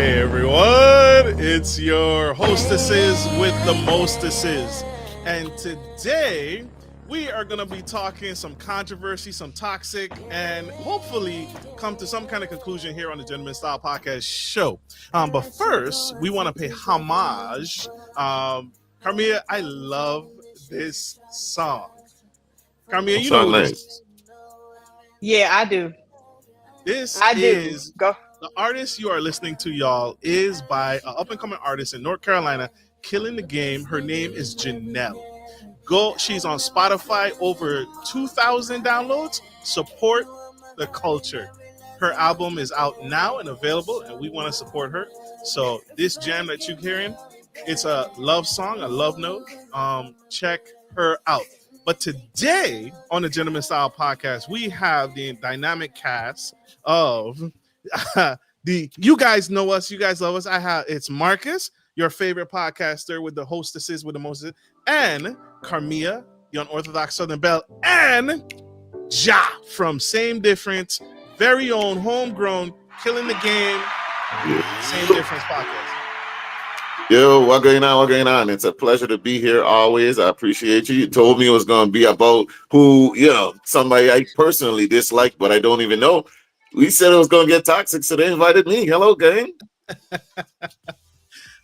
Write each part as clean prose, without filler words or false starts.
Hey everyone, it's your hostesses with the mostesses. And today we are going to be talking some controversy, some toxic, and hopefully come to some kind of conclusion here on the Gentleman Style Podcast show. But first, we want to pay homage. Karmea, I love this song. Karmea, you know who this is. Yeah, I do. This I is... do. Go. The artist you are listening to, y'all, is by an up-and-coming artist in North Carolina, killing the game. Her name is Janelle Go. She's on Spotify, over 2,000 downloads. Support the culture. Her album is out now and available, and we want to support her. So this jam that you're hearing, it's a love song, a love note. Check her out. But today on the Gentleman Style Podcast, we have the dynamic cast of... you guys know us, you guys love us. It's Marcus, your favorite podcaster with the hostesses with the most, and Karmea, the unorthodox Southern Belle, and Ja from Same Difference, very own homegrown, killing the game, Same Difference podcast. Yo, what going on? What going on? It's a pleasure to be here always. I appreciate you. You told me it was going to be about who, somebody I personally dislike, but I don't even know. We said it was going to get toxic, so they invited me. Hello, gang.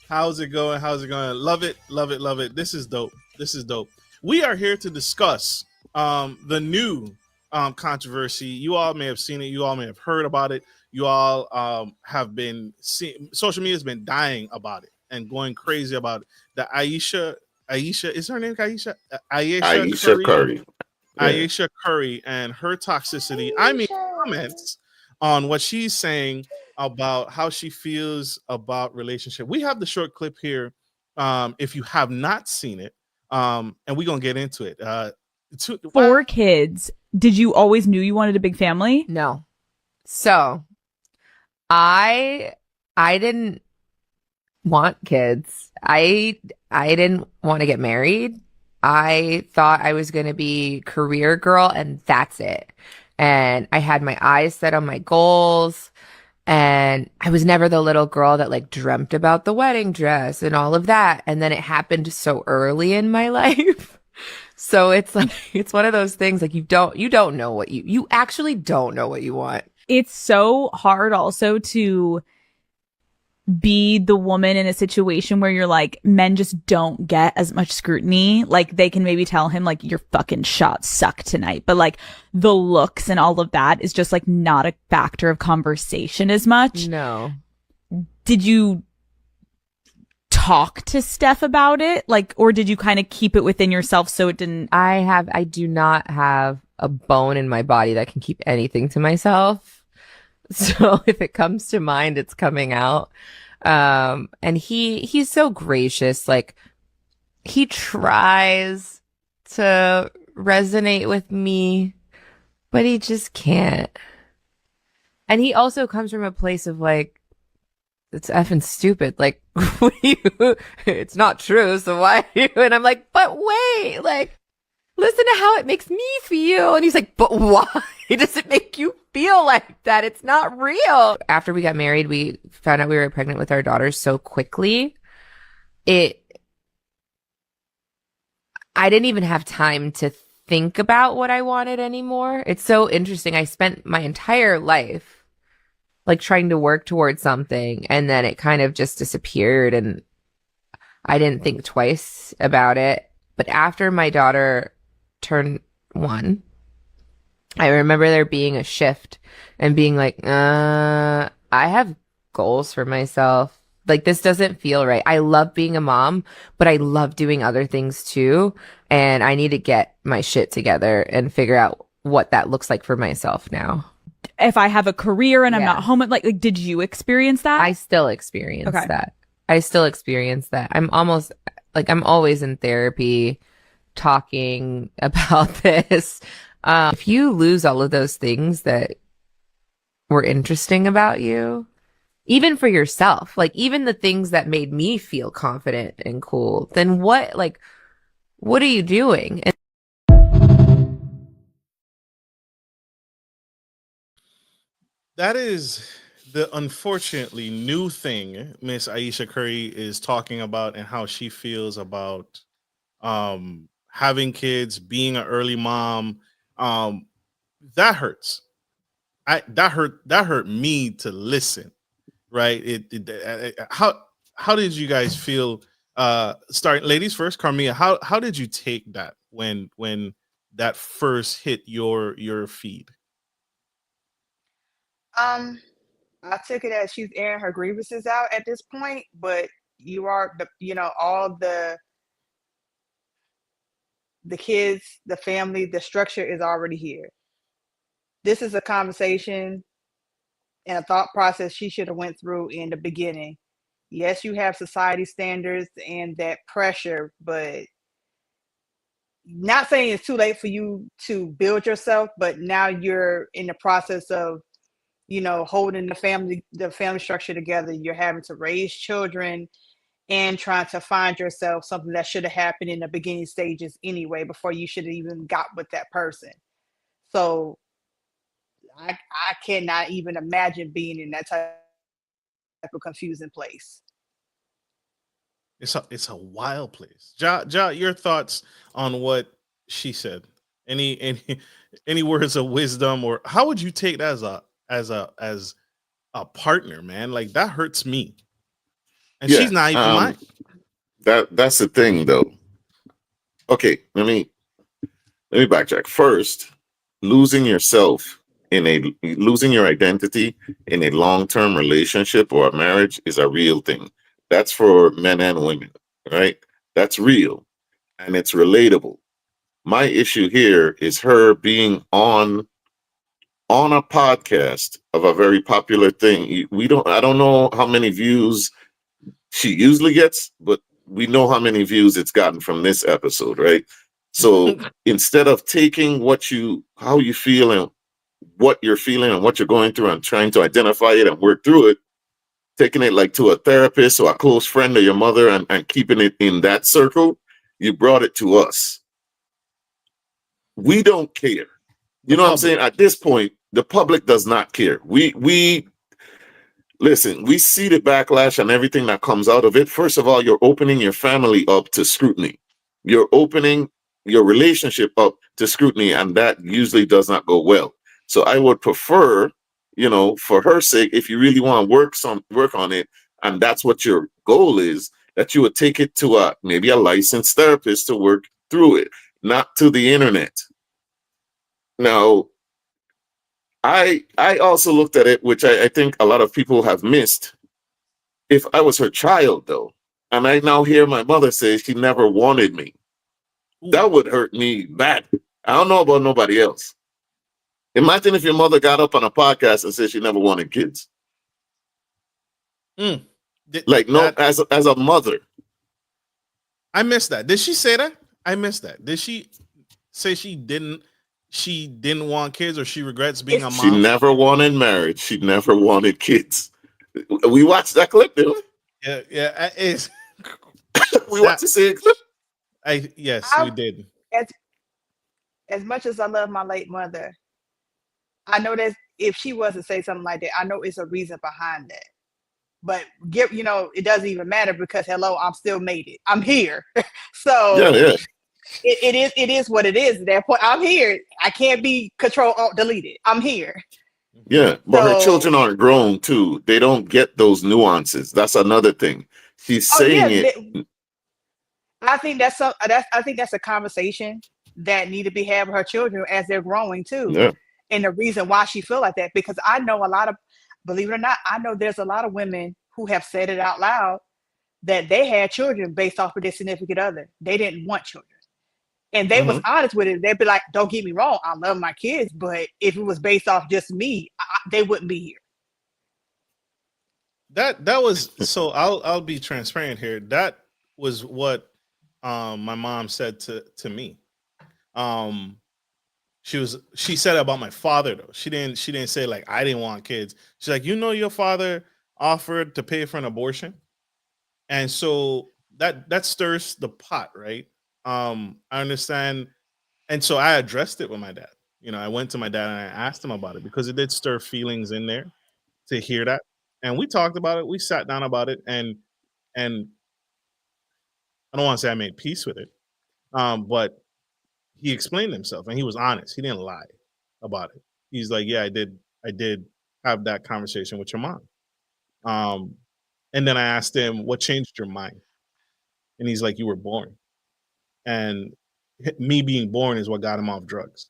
How's it going? Love it. This is dope. We are here to discuss the new controversy. You all may have seen it. You all may have heard about it. You all have been seeing. Social media has been dying about it and going crazy about it. The Ayesha, is her name Ayesha? Ayesha Curry. Yeah. Ayesha Curry and her toxicity. I mean, comments on what she's saying about how she feels about relationship. We have the short clip here. If you have not seen it, and we're gonna get into it. 4 kids. Did you always knew you wanted a big family? No. So I didn't want kids. I didn't want to get married. I thought I was going to be career girl and that's it. And I had my eyes set on my goals, and I was never the little girl that like dreamt about the wedding dress and all of that. And then it happened so early in my life. So it's like, it's one of those things like you don't know what you actually don't know what you want. It's so hard also to be the woman in a situation where you're like, men just don't get as much scrutiny. Like they can maybe tell him like your fucking shots suck tonight, but like the looks and all of that is just like not a factor of conversation as much. No. Did you talk to Steph about it? Like, or did you kind of keep it within yourself so it didn't? I do not have a bone in my body that can keep anything to myself. So if it comes to mind, it's coming out. And he's so gracious. Like he tries to resonate with me, but he just can't. And he also comes from a place of like, it's effing stupid. Like, it's not true. So why? And I'm like, but wait, like, listen to how it makes me feel. And he's like, but why does it make you feel like that? It's not real. After we got married, we found out we were pregnant with our daughter so quickly. I didn't even have time to think about what I wanted anymore. It's so interesting. I spent my entire life like trying to work towards something, and then it kind of just disappeared, and I didn't think twice about it. But after my daughter turned 1, I remember there being a shift and being like, I have goals for myself. Like, this doesn't feel right. I love being a mom, but I love doing other things too. And I need to get my shit together and figure out what that looks like for myself now. If I have a career and I'm not home, like, did you experience that? I still experience that. I'm always in therapy talking about this. If you lose all of those things that were interesting about you, even for yourself, like even the things that made me feel confident and cool, then what are you doing? That is the unfortunately new thing Miss Ayesha Curry is talking about and how she feels about having kids, being an early mom, um that hurts. That hurt me to listen, right? How did you guys feel start ladies first, Karmea, how did you take that when that first hit your feed? Um, I took it as she's airing her grievances out at this point, but you are all the kids, the family, the structure is already here. This is a conversation and a thought process she should have went through in the beginning. Yes, you have society standards and that pressure, but not saying it's too late for you to build yourself, but now you're in the process of holding the family structure together. You're having to raise children and trying to find yourself, something that should have happened in the beginning stages anyway, before you should have even got with that person. So I cannot even imagine being in that type of confusing place. It's a wild place. Ja, your thoughts on what she said? Any words of wisdom, or how would you take that as a partner, man? Like that hurts me, and Yeah. she's not even mine. That's the thing though. Okay, let me backtrack. First, losing yourself losing your identity in a long-term relationship or a marriage is a real thing. That's for men and women, right? That's real and it's relatable. My issue here is her being on a podcast of a very popular thing. I don't know how many views she usually gets, but we know how many views it's gotten from this episode, right? So instead of taking how you feel and what you're feeling and what you're going through and trying to identify it and work through it, taking it like to a therapist or a close friend or your mother and keeping it in that circle, you brought it to us. We don't care. The You know what I'm public. saying? At this point, the public does not care. We listen, we see the backlash and everything that comes out of it. First of all, you're opening your family up to scrutiny. You're opening your relationship up to scrutiny, and that usually does not go well. So I would prefer, for her sake, if you really want to work on it, and that's what your goal is, that you would take it to maybe a licensed therapist to work through it, not to the internet. Now, I also looked at it, which I think a lot of people have missed. If I was her child, though, and I now hear my mother say she never wanted me, Ooh. that would hurt me bad. I don't know about nobody else. Imagine if your mother got up on a podcast and said she never wanted kids. Mm. Like, no, That as a mother, I missed that. Did she say that? I missed that. Did she say she didn't want kids, or she regrets being a It's she mom? never wanted marriage. She never wanted kids. We watched that clip, didn't we? Yeah. It's We watched that. the same clip. Yes, we I did. as as much as I love my late mother, I know that if she was to say something like that, I know it's a reason behind that. But it doesn't even matter, because hello, I'm still made it. I'm here. Yeah, So yeah, it is what it is. At that point, I'm here. I can't be control alt deleted. I'm here. yeah. But her So children aren't grown too. They don't get those nuances. That's another thing. She's oh saying yeah, it. I think that's a conversation that need to be had with her children as they're growing too. Yeah. And the reason why she feel like that, because I know a lot of, believe it or not, I know there's a lot of women who have said it out loud that they had children based off of their significant other. They didn't want children. And they was Hmm. honest with it. They'd be like, don't get me wrong, I love my kids, but if it was based off just me, they wouldn't be here. That was so. I'll be transparent here. That was what my mom said to me. Um, she said about my father though. She didn't say like I didn't want kids. She's like, your father offered to pay for an abortion, and so that stirs the pot, right? I understand, and so I addressed it with my dad. I went to my dad and I asked him about it because it did stir feelings in there. to hear that. And we talked about it. We sat down about it, and I don't want to say I made peace with it, but he explained himself and he was honest. He didn't lie about it. He's like, yeah, I did have that conversation with your mom. And then I asked him, what changed your mind? And he's like, you were born. And me being born is what got him off drugs.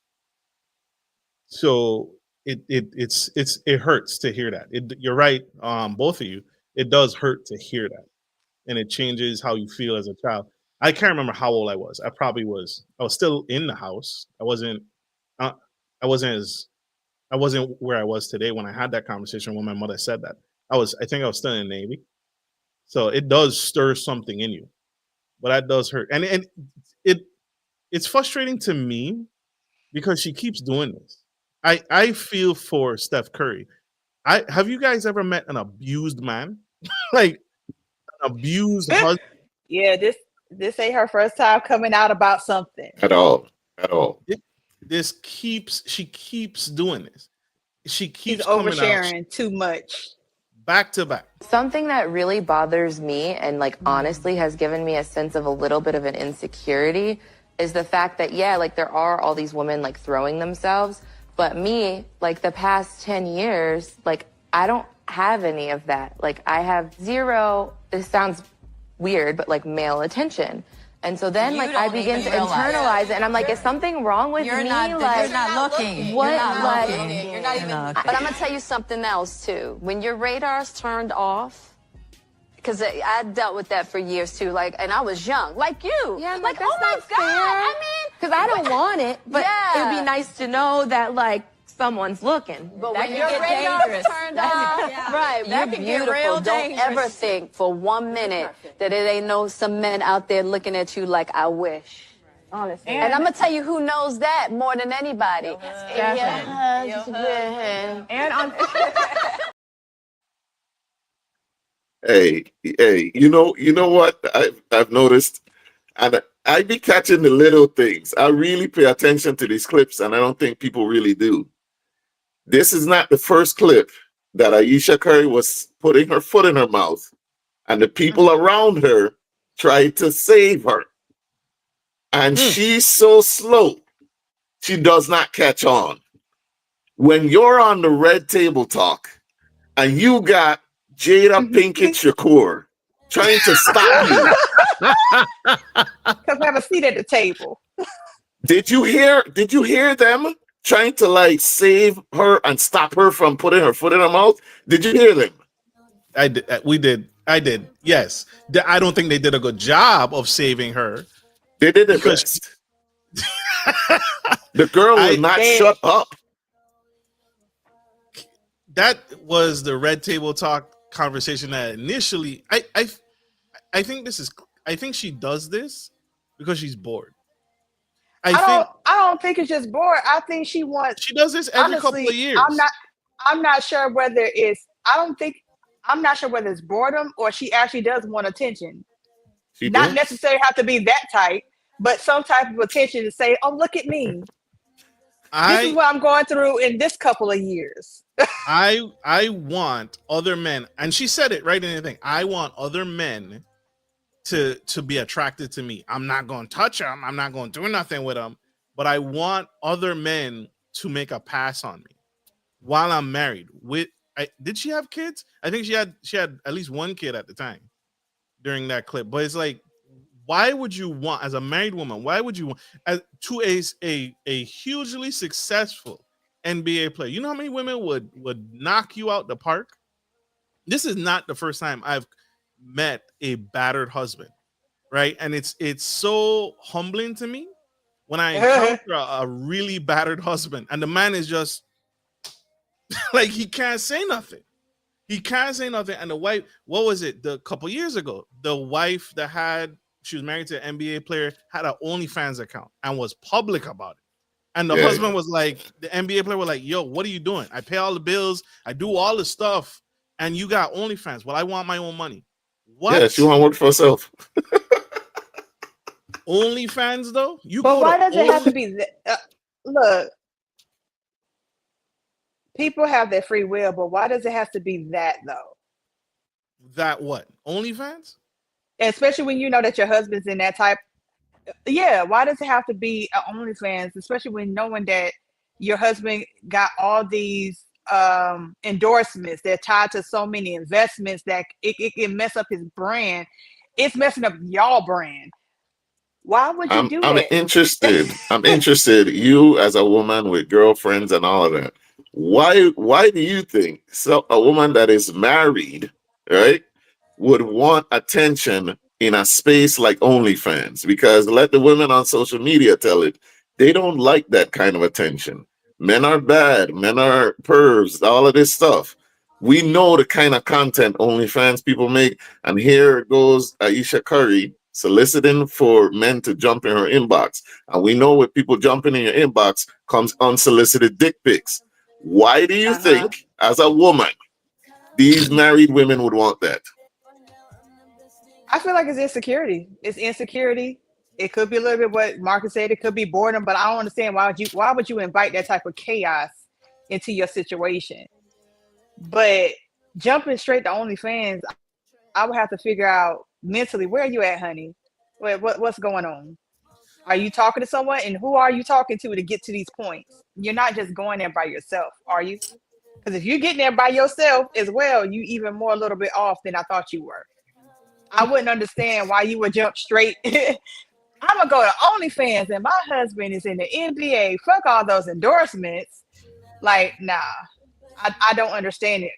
So it hurts to hear that. You're right, both of you. It does hurt to hear that, and it changes how you feel as a child. I can't remember how old I was. I was still in the house. I wasn't where I was today when I had that conversation when my mother said that. I think I was still in the Navy. So it does stir something in you, but that does hurt, and it's frustrating to me because she keeps doing this. I feel for Steph Curry. Have you guys ever met an abused man? Like an abused husband? Yeah, this ain't her first time coming out about something. At all. She keeps doing this. She keeps She's coming oversharing out too much. back to back. Something that really bothers me and like honestly has given me a sense of a little bit of an insecurity is the fact that, yeah, like there are all these women like throwing themselves, but me, like the past 10 years, like I don't have any of that. Like I have zero, this sounds weird, but like male attention. And so then like I begin to internalize it and I'm like, is something wrong with me? You're like, not looking. What? You're not Like, looking. You're not even looking. But I'm gonna tell you something else too. When your radar's turned off, because I dealt with that for years too. Like, and I was young, like you. Yeah, like, that's oh my not God. fair. I mean, because I don't want it, but Yeah. it'd be nice to know that like someone's looking. but That when could your get radar's dangerous. turned off, right? You're That could get beautiful. real Don't dangerous. ever think for 1 minute that it ain't some men out there looking at you like I wish. Honestly. And I'm gonna tell you who knows that more than anybody. Your husband. And on Hey, you know what I've noticed, and I be catching the little things. I really pay attention to these clips, and I don't think people really do. This is not the first clip that Ayesha Curry was putting her foot in her mouth, and the people around her tried to save her. And she's so slow, she does not catch on. When you're on the Red Table Talk, and you got Jada Pinkett Shakur trying to stop you. Because we have a seat at the table. Did you hear them trying to like save her and stop her from putting her foot in her mouth? Did you hear them? I did. We did. I did. Yes. I don't think they did a good job of saving her. They did the Because- best. The girl will not shut up. That was the Red Table Talk conversation that initially I think she does this because she's bored. I don't think it's just bored. I think she wants. She does this every honestly, couple of years. I'm not sure whether it's. I'm not sure whether it's boredom or she actually does want attention. She Not does. necessarily have to be that type, but some type of attention to say, "Oh, look at me. This is what I'm going through in this couple of years." I want other men, and she said it right in the thing. I want other men to be attracted to me. I'm not going to touch them. I'm not going to do nothing with them. But I want other men to make a pass on me while I'm married. Did she have kids? I think she had at least one kid at the time during that clip. But it's like, why would you want, as a married woman, why would you want to a hugely successful NBA player? You know how many women would knock you out the park? This is not the first time I've met a battered husband, right? And it's so humbling to me when I encounter a really battered husband and the man is just like, he can't say nothing. He can't say nothing. And the wife, what was it? The couple years ago, the wife she was married to an NBA player, had an OnlyFans account and was public about it. And the husband was like, the NBA player was like, yo, what are you doing? I pay all the bills. I do all the stuff. And you got OnlyFans. Well, I want my own money. What? Yeah, she want to work for herself. OnlyFans though? But why does it have to be that? Look, People have their free will, but why does it have to be that though? That what? OnlyFans? Especially when you know that your husband's in that type. Yeah, why does it have to be an OnlyFans? Especially when knowing that your husband got all these endorsements. They're tied to so many investments that it can mess up his brand. It's messing up y'all brand. Why would you do I'm that? interested. I'm interested. You as a woman with girlfriends and all of that. Why do you think so a woman that is married, right, would want attention in a space like OnlyFans? Because let the women on social media tell it, they don't like that kind of attention. Men are bad, men are pervs, all of this stuff. We know the kind of content OnlyFans people make, and here goes Ayesha Curry soliciting for men to jump in her inbox. And we know with people jumping in your inbox comes unsolicited dick pics. Why do you Uh-huh. think, as a woman, these married women would want that? I feel like it's insecurity. It's insecurity. It could be a little bit what Marcus said. It could be boredom, but I don't understand why would you invite that type of chaos into your situation? But jumping straight to OnlyFans, I would have to figure out mentally where are you at, honey? What's going on? Are you talking to someone, and who are you talking to get to these points? You're not just going there by yourself, are you? Because if you're getting there by yourself as well, you even more a little bit off than I thought you were. I wouldn't understand why you would jump straight. I'm gonna go to OnlyFans, and my husband is in the NBA. Fuck all those endorsements. Like, nah, I don't understand it.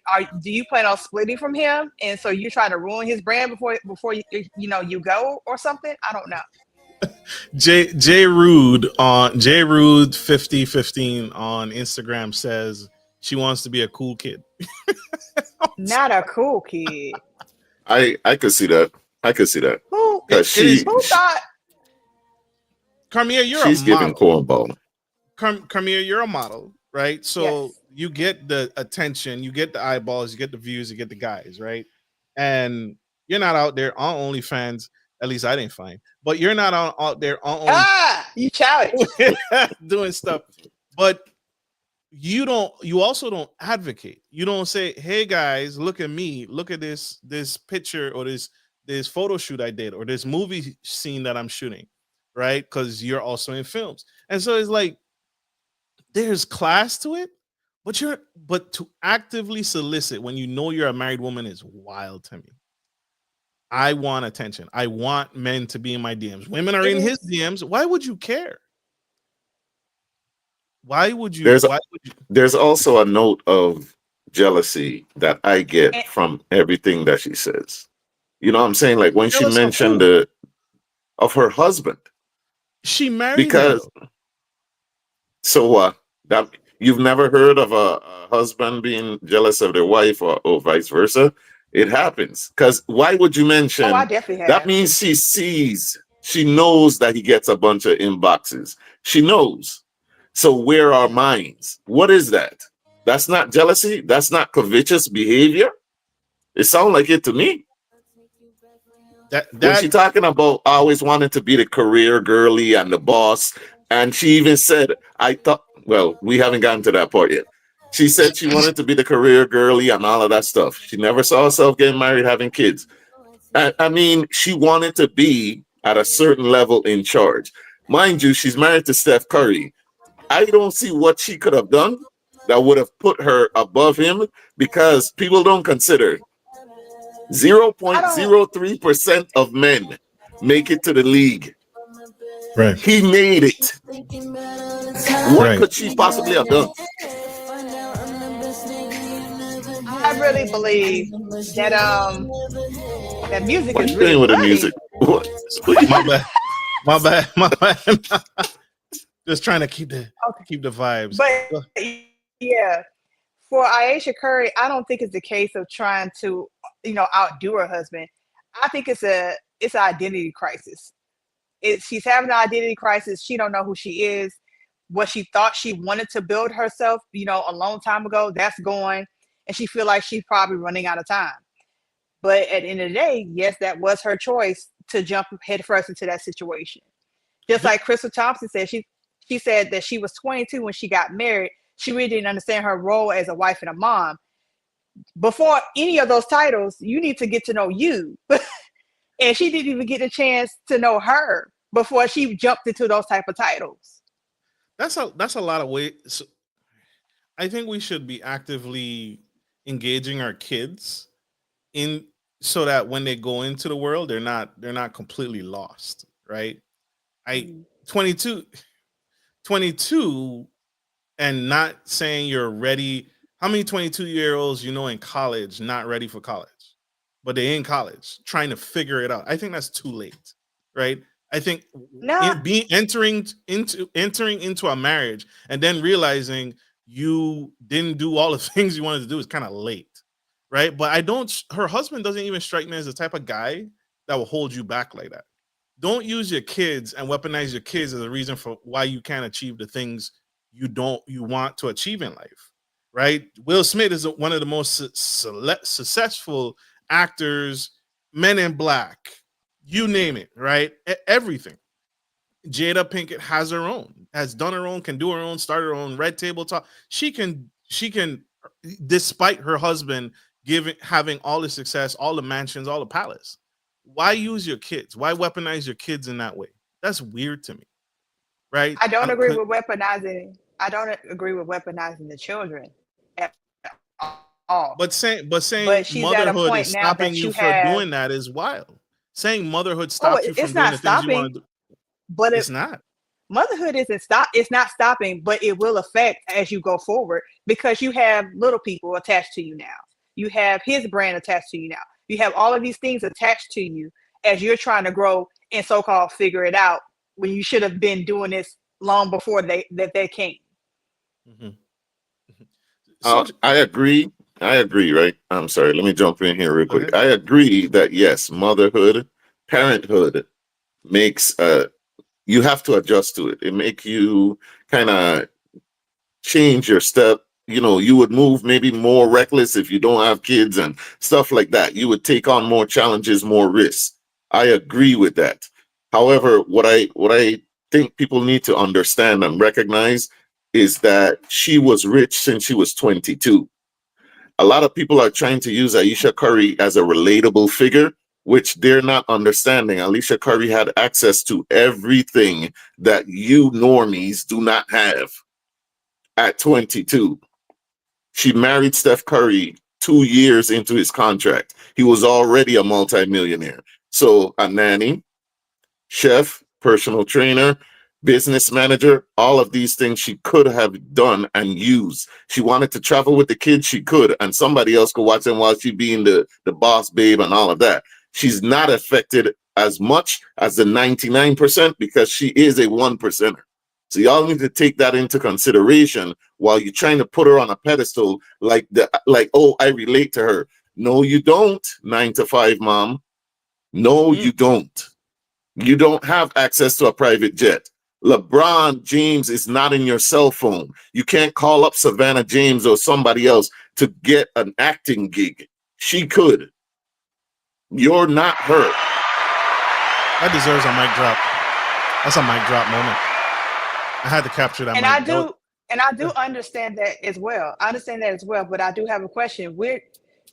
Do you plan on splitting from him, and so you're trying to ruin his brand before you go or something? I don't know. J Rude 5015 on Instagram says she wants to be a cool kid. Not a cool kid. I could see that. I could see that. Who Because who thought? Carmea, you're she's a giving model. cornball. Carmea, you're a model, right? So Yes. you get the attention, you get the eyeballs, you get the views, you get the guys, right? And you're not out there on OnlyFans. At least I didn't find, but you're not out there on You challenge. doing stuff. But you also don't advocate. You don't say, hey guys, look at me, look at this picture or this photo shoot I did or this movie scene that I'm shooting, right? Because you're also in films. And so it's like there's class to it, but to actively solicit when you know you're a married woman is wild to me. I want attention. I want men to be in my DMs. Women are in his DMs. Why would you care? There's also a note of jealousy that I get And, from everything that she says. You know what I'm saying? Like when she jealous of mentioned who? of her husband. She married him. Because so that you've never heard of a husband being jealous of their wife or vice versa? It happens. Because why would you mention I definitely that? have. Means she knows that he gets a bunch of inboxes. She knows. So where are minds? What is that? That's not jealousy. That's not covetous behavior. It sounds like it to me. When she talking about always wanting to be the career girly and the boss, and she even said, I thought, well, we haven't gotten to that part yet. She said she wanted to be the career girly and all of that stuff. She never saw herself getting married, having kids. I mean, she wanted to be at a certain level in charge. Mind you, she's married to Steph Curry. I don't see what she could have done that would have put her above him, because people don't consider 0.03% of men make it to the league. Right. He made it. What could she possibly have done? I really believe that that music What are is you really doing with the funny. music? My bad. Just trying to keep the vibes. But yeah, for Ayesha Curry, I don't think it's the case of trying to, outdo her husband. I think it's an identity crisis. She's having an identity crisis. She don't know who she is. What she thought she wanted to build herself, a long time ago, that's gone. And she feel like she's probably running out of time. But at the end of the day, yes, that was her choice to jump headfirst into that situation. Just like Crystal Thompson said, she said that she was 22 when she got married. she really didn't understand her role as a wife and a mom. Before any of those titles, you need to get to know you. And she didn't even get a chance to know her before she jumped into those type of titles. That's a lot of weight. So I think we should be actively engaging our kids in so that when they go into the world, they're not completely lost, right? I 22 and not saying you're ready. How many 22-year-olds in college not ready for college, but they're in college trying to figure it out? I think that's too late, right? I think entering into a marriage and then realizing you didn't do all the things you wanted to do is kind of late, right? But her husband doesn't even strike me as the type of guy that will hold you back like that. Don't use your kids and weaponize your kids as a reason for why you can't achieve the things you want to achieve in life, right? Will Smith is one of the most successful actors, Men in Black, you name it, right? Everything. Jada Pinkett has done her own, can do her own, start her own Red Table Talk. She can, despite her husband having all the success, all the mansions, all the palace. Why use your kids? Why weaponize your kids in that way? That's weird to me, right? I don't agree with weaponizing. I don't agree with weaponizing the children at all. But saying motherhood is stopping you from doing that is wild. Saying motherhood stops you from doing the things you want to do. But it's not. Motherhood isn't stop. It's not stopping, but it will affect as you go forward because you have little people attached to you now. You have his brand attached to you now. You have all of these things attached to you as you're trying to grow and so-called figure it out when you should have been doing this long before they came. Mm-hmm. So, I agree, right? I'm sorry. Let me jump in here real quick. I agree that yes, motherhood, parenthood makes you have to adjust to it. It make you kind of change your step. You would move maybe more reckless if you don't have kids and stuff like that. You would take on more challenges, more risks. I agree with that. However, what I think people need to understand and recognize is that she was rich since she was 22. A lot of people are trying to use Ayesha Curry as a relatable figure, which they're not understanding. Ayesha Curry had access to everything that you normies do not have at 22. She married Steph Curry 2 years into his contract. He was already a multimillionaire. So a nanny, chef, personal trainer, business manager, all of these things she could have done and used. She wanted to travel with the kids, she could, and somebody else could watch them while she being the boss babe and all of that. She's not affected as much as the 99% because she is a 1%er. So y'all need to take that into consideration while you're trying to put her on a pedestal like, oh, I relate to her. No, you don't, 9 to 5 mom. No, you don't. You don't have access to a private jet. LeBron James is not in your cell phone. You can't call up Savannah James or somebody else to get an acting gig. She could. You're not her. That deserves a mic drop. That's a mic drop moment. I had to capture that. And I do understand that as well. I understand that as well, but I do have a question.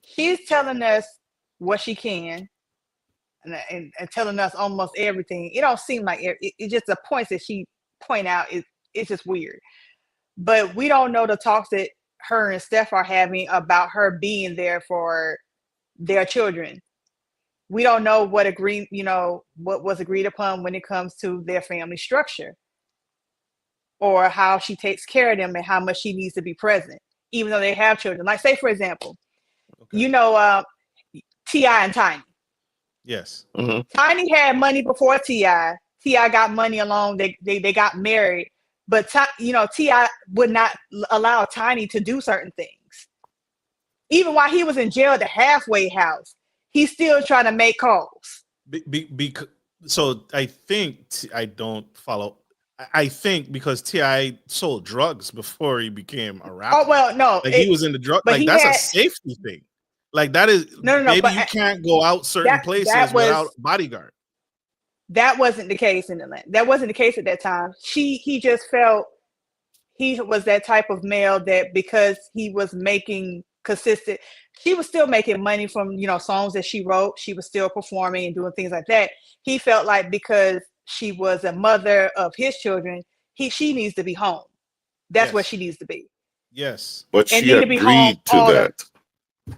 She's telling us what she can and telling us almost everything. It don't seem like it's just the points that she point out it's just weird. But we don't know the talks that her and Steph are having about her being there for their children. We don't know what was agreed upon when it comes to their family structure, or how she takes care of them and how much she needs to be present, even though they have children. Like, say, for example, T.I. and Tiny. Yes. Mm-hmm. Tiny had money before T.I. T.I. got money along. They got married. But, T.I. would not allow Tiny to do certain things. Even while he was in jail at the halfway house, he's still trying to make calls. So I think I don't follow. I think because T.I. sold drugs before he became a rapper. Oh, well, no. He was in the drug. Like, that's a safety thing. Like, that is, no. Maybe you can't go out certain places without bodyguard. That wasn't the case in Atlanta. That wasn't the case at that time. He just felt he was that type of male that because he was making consistent, she was still making money from, you know, songs that she wrote. She was still performing and doing things like that. He felt like because she was a mother of his children, she needs to be home. That's where Yes. she needs to be. Yes. But And she need to be home agreed to all the. that.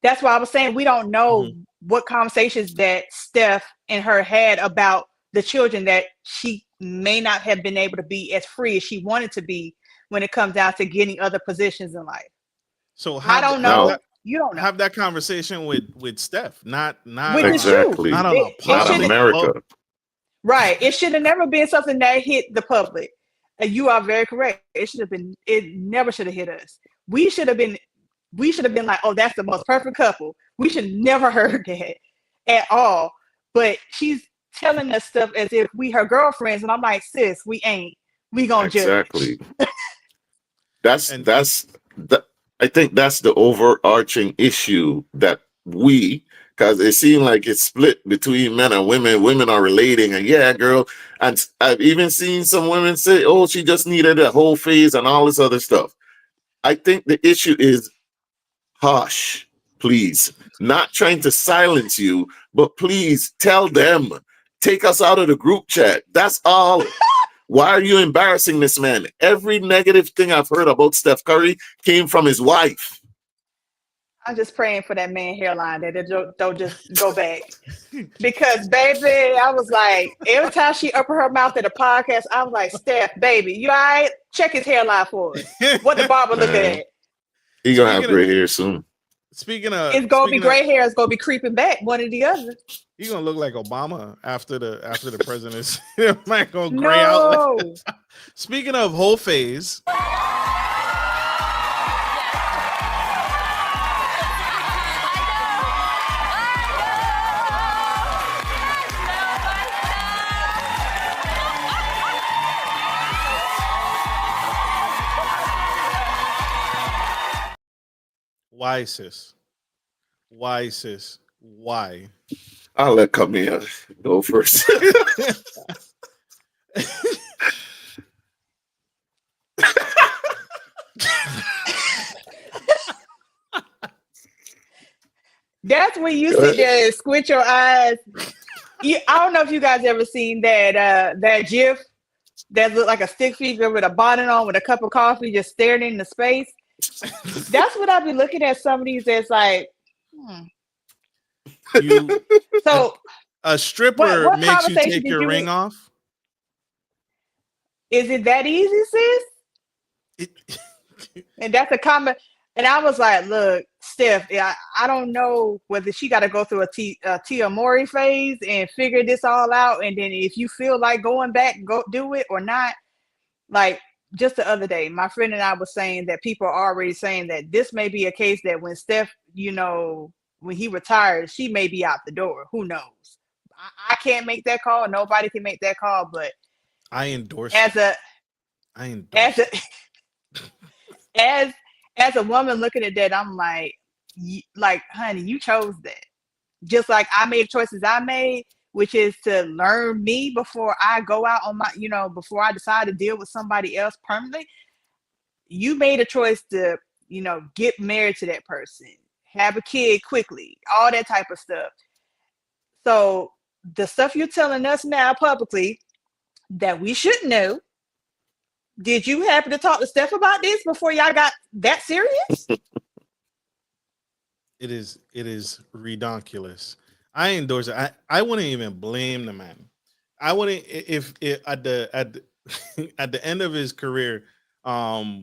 That's why I was saying we don't know Mhm. what conversations that Steph and her had about the children that she may not have been able to be as free as she wanted to be when it comes down to getting other positions in life. So I don't Now, know. You don't know. have that conversation with Steph, not With on you. exactly. not on a It Not should public. America. right. It should have never been something that hit the public. And you are very correct. It never should have hit us. We should have been like, oh, that's the most perfect couple. We should never heard that at all. But she's telling us stuff as if we her girlfriends, and I'm like, sis, we ain't. We gonna judge. Exactly. That's And that. I think that's the overarching issue that because it seemed like it's split between men and women. Women are relating, and yeah, girl. And I've even seen some women say, "Oh, she just needed a whole phase and all this other stuff." I think the issue is hush, please. Not trying to silence you, but please tell them. Take us out of the group chat. That's all. Why are you embarrassing this man? Every negative thing I've heard about Steph Curry came from his wife. I'm just praying for that man hairline that it don't just go back. Because baby, I was like, every time she opened her mouth at a podcast, I was like, Steph, baby, you all right? Check his hairline for us. What the barber looking Man, at? he gonna have Speaking of gray hair soon. It's gonna be gray hair. It's gonna be creeping back, one or the other. He's gonna look like Obama after the presidency. Might go gray out. No. Speaking of whole phase, why, sis? Why, sis? Why? I'll let Karmea go first. That's when you sit there and squint your eyes. I don't know if you guys ever seen that GIF that looked like a stick figure with a bonnet on with a cup of coffee just staring into space. That's what I've been looking at some of these as like, So a stripper what makes you conversation take did your you ring off. Is it that easy, sis? And that's a comment. And I was like, look, Steph, I don't know whether she got to go through a Tia Mori phase and figure this all out. And then if you feel like going back, go do it or not. Like just the other day, my friend and I was saying that people are already saying that this may be a case that when Steph, you know, when he retires, she may be out the door. Who knows? I can't make that call. Nobody can make that call. But I endorse as it. as a woman looking at that, I'm like, honey, you chose that. Just like I made choices I made, which is to learn me before I go out on my, before I decide to deal with somebody else permanently. You made a choice to, get married to that person, have a kid quickly, all that type of stuff. So the stuff you're telling us now publicly that we should know, did you happen to talk to Steph about this before y'all got that serious? It is redonkulous. I endorse it. I wouldn't even blame the man. I wouldn't if at the at the end of his career, at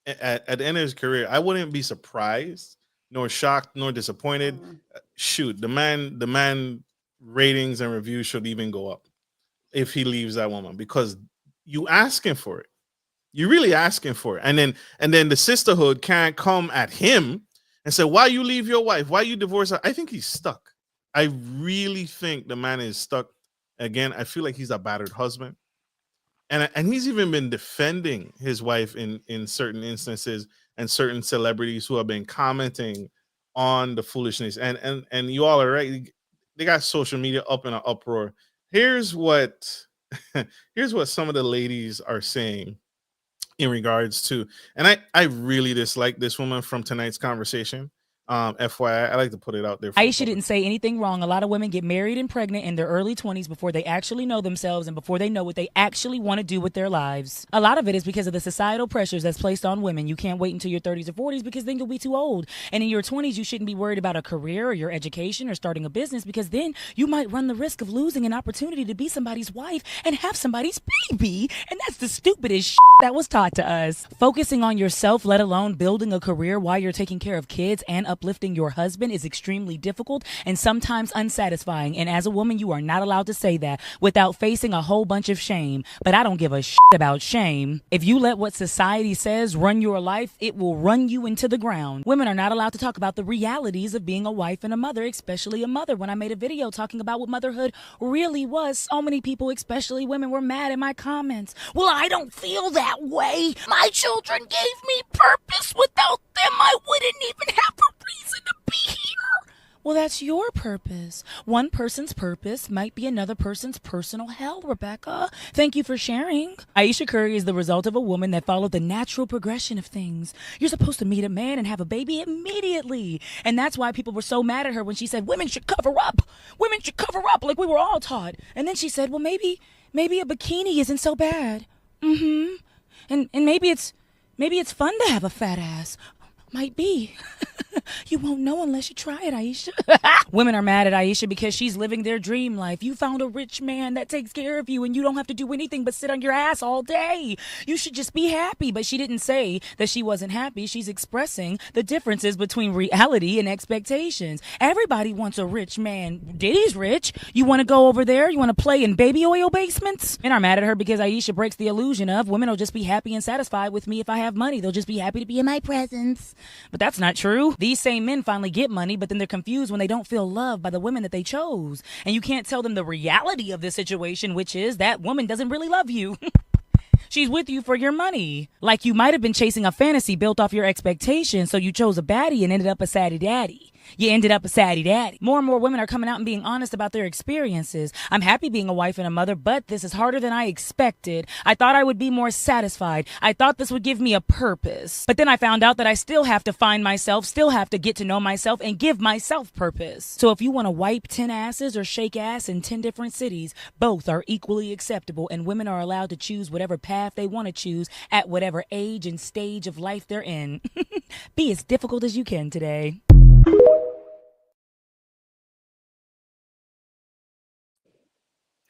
the end of his career, I wouldn't be surprised, nor shocked, nor disappointed. Shoot, the man ratings and reviews should even go up if he leaves that woman, because you asking for it. You're really asking for it. And then the sisterhood can't come at him and say, why you leave your wife? Why you divorce her? I think he's stuck. I really think the man is stuck. Again, I feel like he's a battered husband. And he's even been defending his wife in certain instances, and certain celebrities who have been commenting on the foolishness. And you all are right. They got social media up in an uproar. Here's what some of the ladies are saying in regards to, and I really dislike this woman from tonight's conversation. FYI, I like to put it out there. Ayesha didn't say anything wrong. A lot of women get married and pregnant in their early 20s before they actually know themselves and before they know what they actually want to do with their lives. A lot of it is because of the societal pressures that's placed on women. You can't wait until your 30s or 40s because then you'll be too old. And in your 20s, you shouldn't be worried about a career or your education or starting a business because then you might run the risk of losing an opportunity to be somebody's wife and have somebody's baby. And that's the stupidest shit that was taught to us. Focusing on yourself, let alone building a career while you're taking care of kids and uplifting your husband is extremely difficult and sometimes unsatisfying. And as a woman, you are not allowed to say that without facing a whole bunch of shame. But I don't give a shit about shame. If you let what society says run your life, it will run you into the ground. Women are not allowed to talk about the realities of being a wife and a mother, especially a mother. When I made a video talking about what motherhood really was, so many people, especially women, were mad at my comments. Well, I don't feel that way. My children gave me purpose. Without them, I wouldn't even have a reason to be here. Well, that's your purpose. One person's purpose might be another person's personal hell, Rebecca. Thank you for sharing. Ayesha Curry is the result of a woman that followed the natural progression of things. You're supposed to meet a man and have a baby immediately. And that's why people were so mad at her when she said, women should cover up. Women should cover up, like we were all taught. And then she said, well, maybe a bikini isn't so bad. And maybe it's fun to have a fat ass. Might be. You won't know unless you try it, Ayesha. Women are mad at Ayesha because she's living their dream life. You found a rich man that takes care of you and you don't have to do anything but sit on your ass all day. You should just be happy. But she didn't say that she wasn't happy. She's expressing the differences between reality and expectations. Everybody wants a rich man. Diddy's rich. You want to go over there? You want to play in baby oil basements? Men are mad at her because Ayesha breaks the illusion of women will just be happy and satisfied with me if I have money. They'll just be happy to be in my presence. But that's not true. These same men finally get money, but then they're confused when they don't feel loved by the women that they chose. And you can't tell them the reality of this situation, which is that woman doesn't really love you. She's with you for your money. Like you might have been chasing a fantasy built off your expectations, so you chose a baddie and ended up a saddy daddy. You ended up a saddy daddy. More and more women are coming out and being honest about their experiences. I'm happy being a wife and a mother, but this is harder than I expected. I thought I would be more satisfied. I thought this would give me a purpose. But then I found out that I still have to find myself, still have to get to know myself and give myself purpose. So if you want to wipe 10 asses or shake ass in 10 different cities, both are equally acceptable and women are allowed to choose whatever path they want to choose at whatever age and stage of life they're in. Be as difficult as you can today.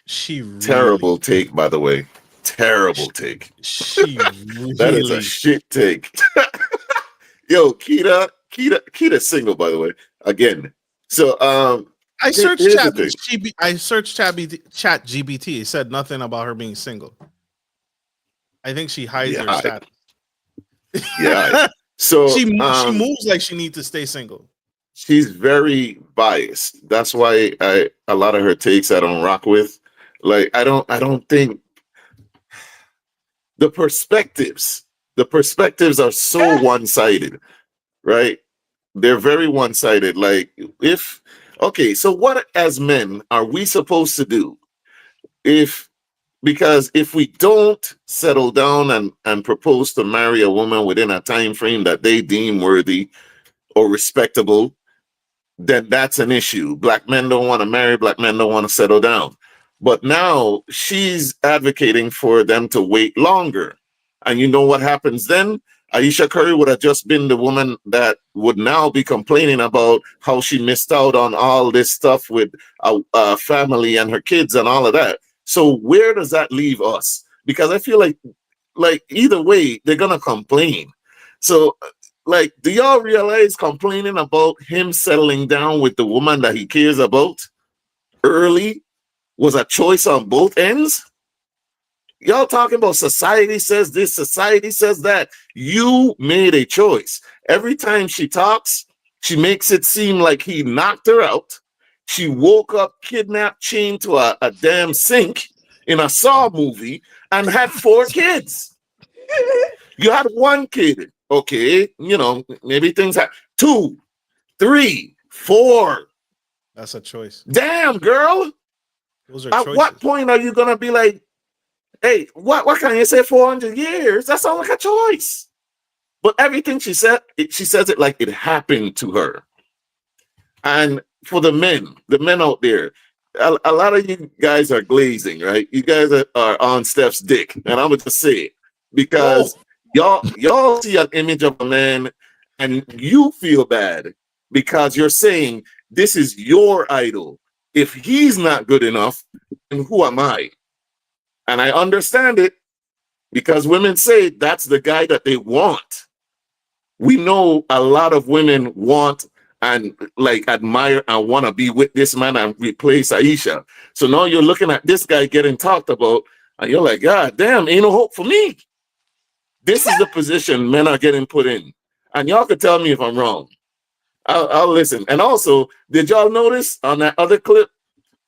She really, Terrible take, by the way. Terrible take. She really, That is a shit take. Yo, Kita's single, by the way. Again. So I searched here's chat. the thing. I searched chat GBT. It said nothing about her being single. I think she hides her status. Yeah. So she moves like she needs to stay single. She's very biased. That's why a lot of her takes I don't rock with. Like I don't think the perspectives are so one-sided, right? They're very one-sided. Like so what as men are we supposed to do because if we don't settle down and propose to marry a woman within a time frame that they deem worthy or respectable, then that's an issue. Black men don't want to marry, black men don't want to settle down. But now she's advocating for them to wait longer. And you know what happens then? Ayesha Curry would have just been the woman that would now be complaining about how she missed out on all this stuff with a family and her kids and all of that. So where does that leave us? Because I feel like either way, they're going to complain. So like, do y'all realize complaining about him settling down with the woman that he cares about early was a choice on both ends? Y'all talking about society says this, society says that. You made a choice. Every time she talks, she makes it seem like he knocked her out. She woke up, kidnapped, chained to a damn sink in a Saw movie and had 4 kids. You had 1 kid. Okay, maybe things happen. 2, 3, 4. That's a choice. Damn, girl. Those are At choices. what point are you gonna be like, Hey, what can you say 400 years? That sounds like a choice. But everything she said, she says it like it happened to her. And for the men out there, a lot of you guys are glazing, right? You guys are on Steph's dick, and I'm gonna just say it because y'all see an image of a man, and you feel bad because you're saying this is your idol. If he's not good enough, then who am I? And I understand it because women say that's the guy that they want. We know a lot of women want and like admire and want to be with this man and replace Ayesha. So now you're looking at this guy getting talked about, and you're like, God damn, ain't no hope for me. This is the position men are getting put in. And y'all could tell me if I'm wrong. I'll listen. And also, did y'all notice on that other clip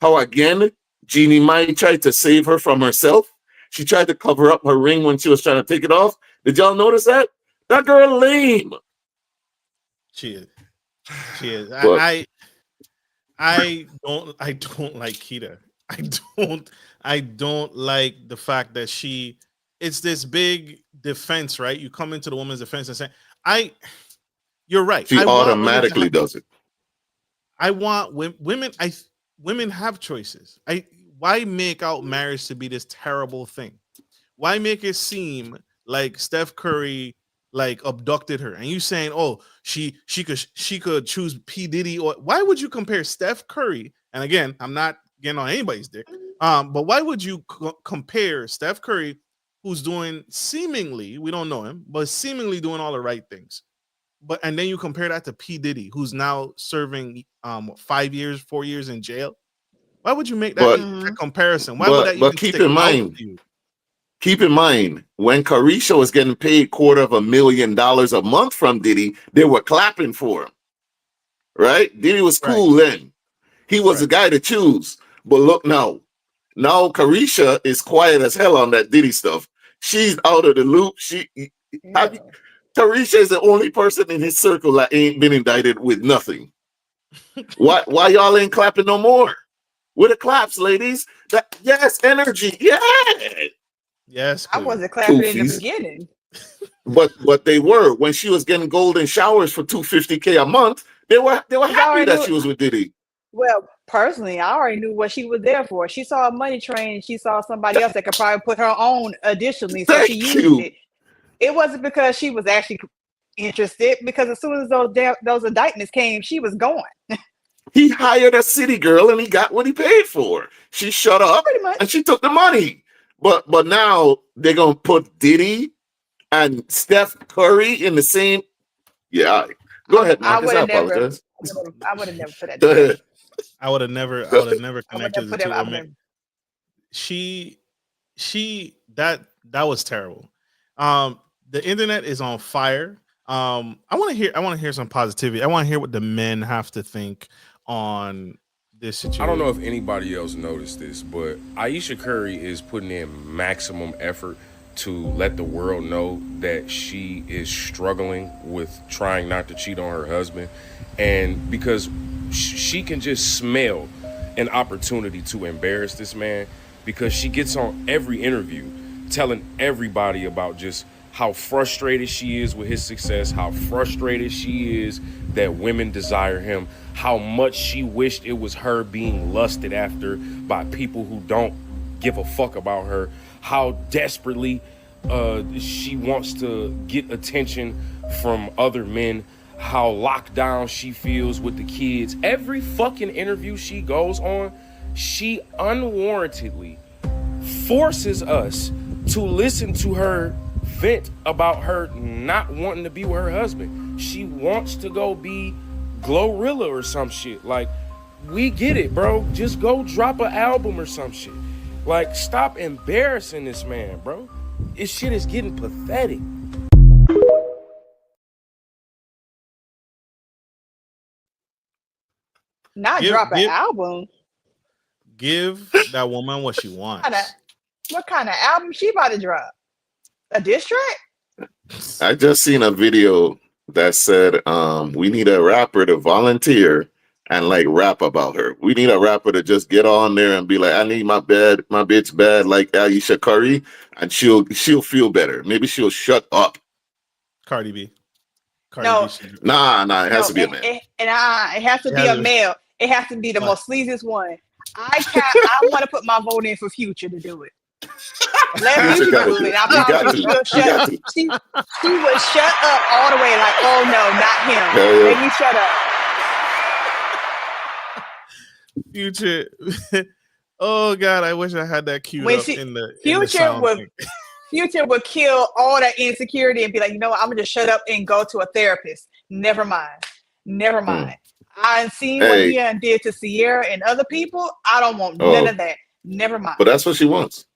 how again Jeannie Mai tried to save her from herself? She tried to cover up her ring when she was trying to take it off. Did y'all notice that? That girl lame. She is. She is. But- I don't like Keita. I don't like the fact that it's this big defense, right? You come into the woman's defense and say, you're right. She I want automatically does it. I want women. Women have choices. Why make out marriage to be this terrible thing? Why make it seem like Steph Curry like abducted her, and you saying, oh, she could choose P Diddy? Or why would you compare Steph Curry? And again, I'm not getting on anybody's dick, but why would you compare Steph Curry, who's doing seemingly, we don't know him, but seemingly doing all the right things, and then you compare that to P Diddy, who's now serving 4 years in jail? Why would you make that comparison? Why would that even keep stick in out mind, to you? Keep in mind, when Carisha was getting paid $250,000 a month from Diddy, they were clapping for him, right? Diddy was cool then. He was the guy to choose. But look now. Now Carisha is quiet as hell on that Diddy stuff. She's out of the loop. Carisha is the only person in his circle that ain't been indicted with nothing. Why y'all ain't clapping no more? Where the claps, ladies? Yes, energy. Yeah. Yes, I wasn't clapping in the Goofies. beginning. But they were when she was getting golden showers for $250K a month. They were happy that she was with Diddy. Well, personally, I already knew what she was there for. She saw a money train. She saw somebody else that could probably put her on additionally, so she used it. It wasn't because she was actually interested, because as soon as those indictments came, she was going. He hired a city girl and he got what he paid for. She shut up and she took the money. But now they're gonna put Diddy and Steph Curry in the same. Yeah, go ahead, Marcus. I apologize. I would have never put that. Go ahead. I would have never connected the two women. That was terrible. The internet is on fire. I want to hear some positivity. I want to hear what the men have to think on this situation. I don't know if anybody else noticed this, but Ayesha Curry is putting in maximum effort to let the world know that she is struggling with trying not to cheat on her husband, and because she can just smell an opportunity to embarrass this man, because she gets on every interview telling everybody about just how frustrated she is with his success, how frustrated she is that women desire him, how much she wished it was her being lusted after by people who don't give a fuck about her, how desperately she wants to get attention from other men, how locked down she feels with the kids. Every fucking interview she goes on, she unwarrantedly forces us to listen to her vent about her not wanting to be with her husband. She wants to go be Glorilla or some shit. Like, we get it, bro. Just go drop an album or some shit. Like, stop embarrassing this man, bro. This shit is getting pathetic. Drop an album. Give that woman what she wants. What kind of album she about to drop? A diss track? I just seen a video that said we need a rapper to volunteer and like rap about her. We need a rapper to just get on there and be like, I need my bitch bad like Ayesha Curry, and she'll feel better. Maybe she'll shut up. Cardi B. No. Nah, it has No, to be a man. it has to be a male. It has to be the most sleaziest one. I want to put my vote in for Future to do it. Let Future do it. I promise you, she would shut up all the way. Like, oh no, not him. Yeah. Let me shut up. Future. Oh God, I wish I had that queued up in the Future would kill all that insecurity and be like, you know what, I'm gonna just shut up and go to a therapist. Never mind. I've seen what he did to Sierra and other people. I don't want none of that. Never mind. But that's what she wants.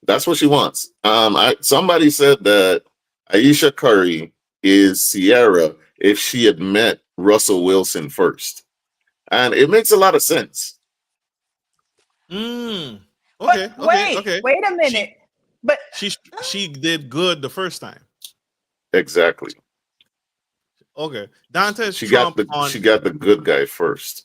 Somebody said that Ayesha Curry is Sierra if she had met Russell Wilson first. And it makes a lot of sense. Okay. Wait a minute. But she did good the first time. Exactly. Okay. Dantes she Trump got the good guy first.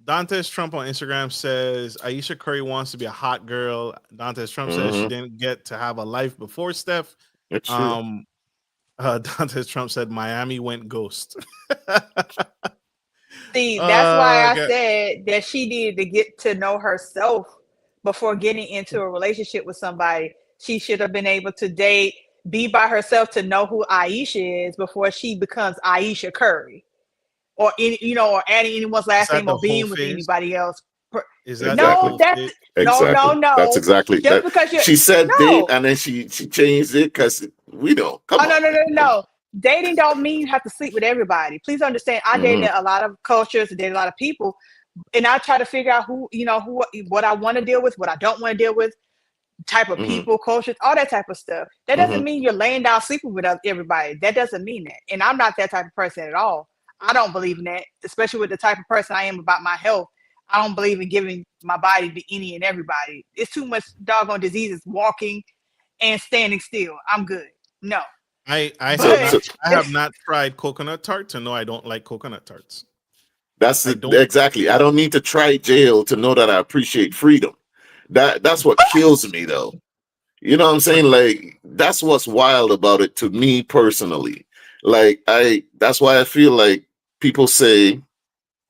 Dantes Trump on Instagram says Ayesha Curry wants to be a hot girl. Dantes Trump says she didn't get to have a life before Steph. It's true. Dantes Trump said Miami went ghost. See, that's why I said that she needed to get to know herself before getting into a relationship with somebody. She should have been able to date, be by herself to know who Ayesha is before she becomes Ayesha Curry, or or adding anyone's last name or being with anybody else. Is that no? That's exactly. Just because she said date and then she changed it because we don't. No. Dating don't mean you have to sleep with everybody. Please understand. I dated a lot of cultures and dated a lot of people, and I try to figure out what I want to deal with, what I don't want to deal with, type of people, cultures, all that type of stuff. That doesn't mean you're laying down sleeping with everybody. That doesn't mean that. And I'm not that type of person at all. I don't believe in that, especially with the type of person I am about my health. I don't believe in giving my body to any and everybody. It's too much doggone diseases walking and standing still. I'm good. No. I have not tried coconut tart to know I don't like coconut tarts. Exactly. I don't need to try jail to know that I appreciate freedom. That's what kills me though. You know what I'm saying? Like that's what's wild about it to me personally. Like that's why I feel like people say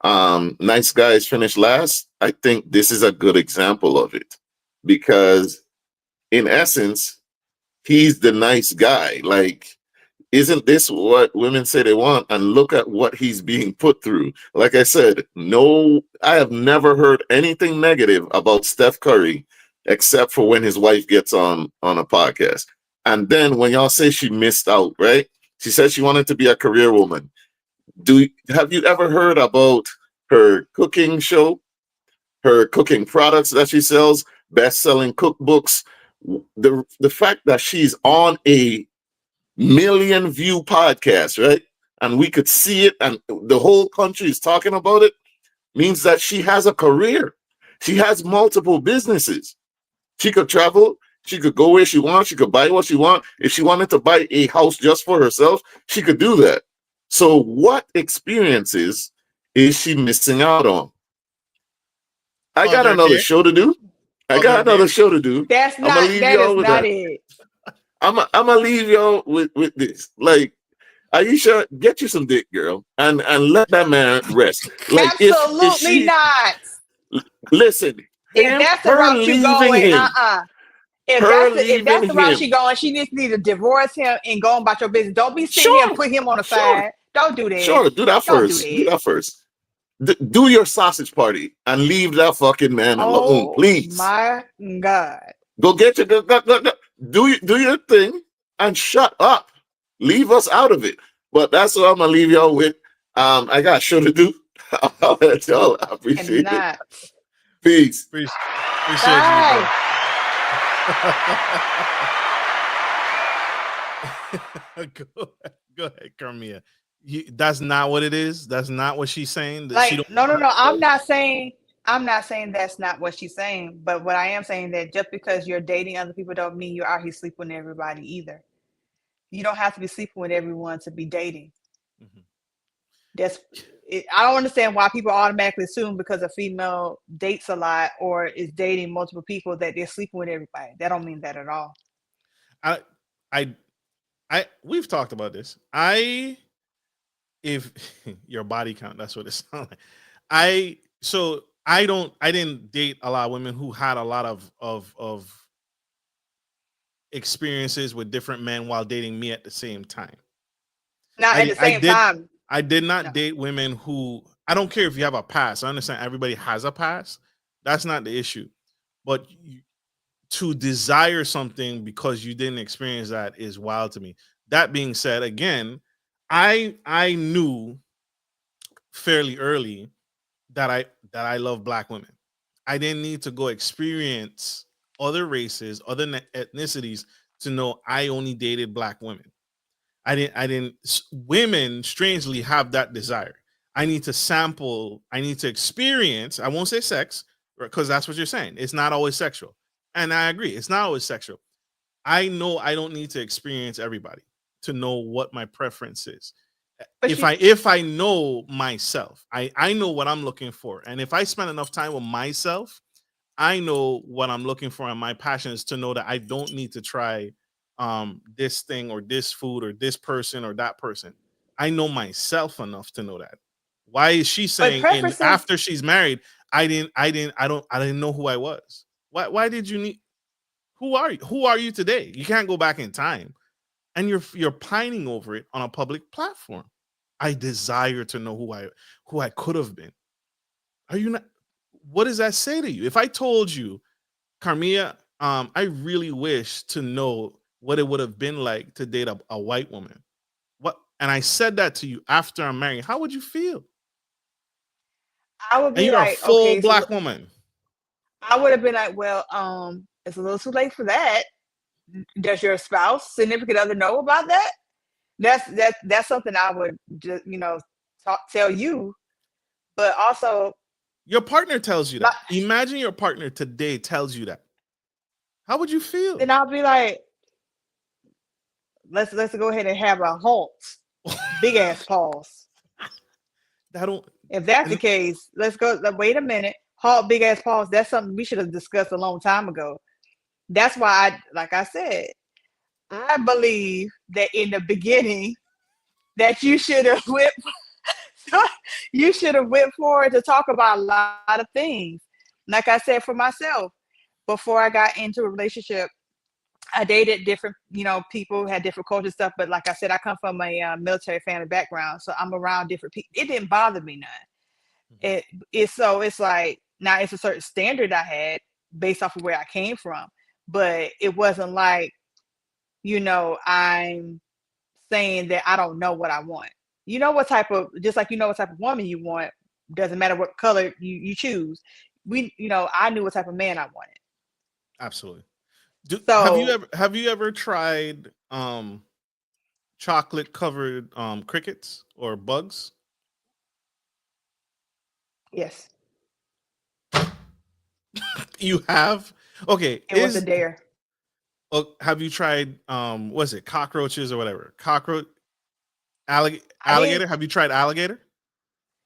nice guys finish last. I think this is a good example of it because in essence he's the nice guy. Like isn't this what women say they want? And look at what he's being put through. Like I said, no, I have never heard anything negative about Steph Curry except for when his wife gets on a podcast. And then when y'all say she missed out, right? She said she wanted to be a career woman. Have you ever heard about her cooking show, her cooking products that she sells, best-selling cookbooks? The fact that she's on a million view podcast, right? And we could see it and the whole country is talking about it means that she has a career. She has multiple businesses. She could travel. She could go where she wants. She could buy what she wants. If she wanted to buy a house just for herself, she could do that. So what experiences is she missing out on? I got another show to do. That's not it. I'm gonna leave y'all with this. Like, Ayesha, get you some dick, girl, and let that man rest. Like, absolutely not. Listen, if that's the route you're going, If that's the route she's going, she just needs to divorce him and go about your business. Don't be sitting here and put him on the side. Don't do that. Sure, do that first. Do that first. Do your sausage party and leave that fucking man alone, please. My God. Go get your go. Do your thing and shut up. Leave us out of it. But that's what I'm gonna leave y'all with. I got a show to do. I'll let y'all. I appreciate it. Peace. Appreciate Bye. you. Go ahead, Karmea. That's not what it is. That's not what she's saying. No. I'm not saying that's not what she's saying. But what I am saying that just because you're dating other people don't mean you're out here sleeping with everybody either. You don't have to be sleeping with everyone to be dating. I don't understand why people automatically assume because a female dates a lot or is dating multiple people that they're sleeping with everybody. That don't mean that at all. I I we've talked about this. If your body count, that's what it sounds like. I didn't date a lot of women who had a lot of experiences with different men while dating me at the same time. Not at the same time. I did not No. date women who, I don't care if you have a past. I understand everybody has a past. That's not the issue. But to desire something because you didn't experience that is wild to me. That being said, again, I knew fairly early that I love Black women. I didn't need to go experience other races, other ethnicities to know I only dated Black women. Women strangely have that desire. I need to sample, I need to experience, I won't say sex, because that's what you're saying. It's not always sexual. And I agree, it's not always sexual. I know I don't need to experience everybody to know what my preference is. But If I know myself, I know what I'm looking for. And if I spend enough time with myself, I know what I'm looking for, and my passion is to know that I don't need to try this thing or this food or this person or that person. I know myself enough to know that. Why is she saying and preferences, after she's married, I didn't know who I was? Why did you need, who are you today? You can't go back in time. And you're pining over it on a public platform. I desire to know who I could have been. Are you not? What does that say to you? If I told you, Karmea, I really wish to know what it would have been like to date a white woman. What? And I said that to you after I'm married. How would you feel? I would And be you're a like, full okay, so Black woman. I would have been like, well, it's a little too late for that. Does your spouse, significant other know about that? That's something I would just, tell you. But also, Your partner tells you my, that. Imagine your partner today tells you that. How would you feel? then I'll be like, let's go ahead and have a halt. Big ass pause. If that's the case, let's go. Wait a minute. Halt, big ass pause. That's something we should have discussed a long time ago. That's why like I said, I believe that in the beginning that you should have went forward to talk about a lot of things. Like I said, for myself, before I got into a relationship, I dated different, people had different culture stuff. But like I said, I come from a military family background, so I'm around different people. It didn't bother me none. It's like, now it's a certain standard I had based off of where I came from, but it wasn't like, I'm saying that I don't know what I want. What type of, just like what type of woman you want, doesn't matter what color you choose. I knew what type of man I wanted. Absolutely. Have you ever tried chocolate covered crickets or bugs? Yes. You have? Okay. It was a dare. Have you tried was it cockroaches or whatever? Alligator? Have you tried alligator?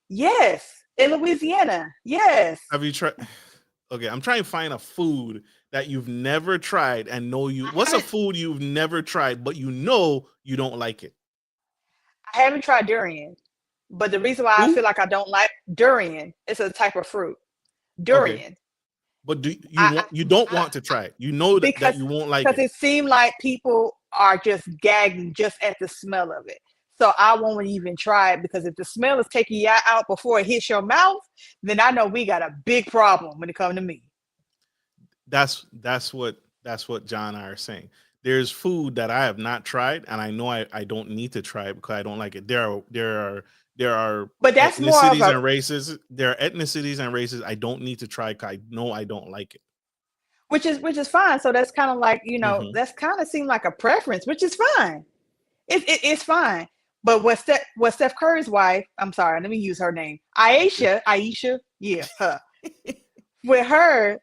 Yes. In Louisiana. Yes. Have you tried? Okay, I'm trying to find a food that you've never tried and know you. What's a food you've never tried, but you don't like it? I haven't tried durian, but the reason why I feel like I don't like durian, it's a type of fruit. Durian. Okay. But you don't want to try it. You know that you won't like it. Because it seemed like people are just gagging just at the smell of it. So I won't even try it, because if the smell is taking you out before it hits your mouth, then I know we got a big problem when it comes to me. That's what John and I are saying. There's food that I have not tried, and I know I don't need to try it because I don't like it. There are but that's ethnicities and races. There are ethnicities and races I don't need to try because I know I don't like it. Which is fine. So that's kind of like, that's kind of seemed like a preference, which is fine. It's fine. But what Steph Curry's wife, I'm sorry, let me use her name. Ayesha, yeah, her. With her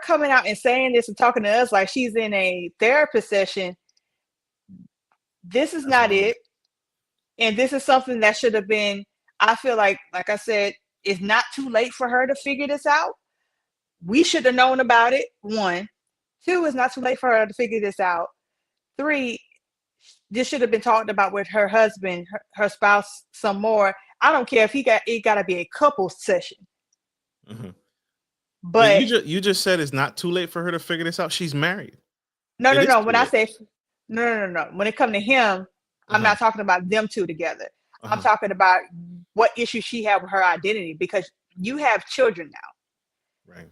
coming out and saying this and talking to us like she's in a therapist session, this is not it. And this is something that should have been I feel like I said, it's not too late for her to figure this out. We should have known about it. 1, 2, it's not too late for her to figure this out. 3, this should have been talked about with her husband, her spouse, some more. I don't care if it got to be a couple session. Mm-hmm. But you just said it's not too late for her to figure this out. She's married. No. When I say no. When it comes to him, I'm not talking about them two together. I'm talking about what issue she had with her identity, because you have children now. Right.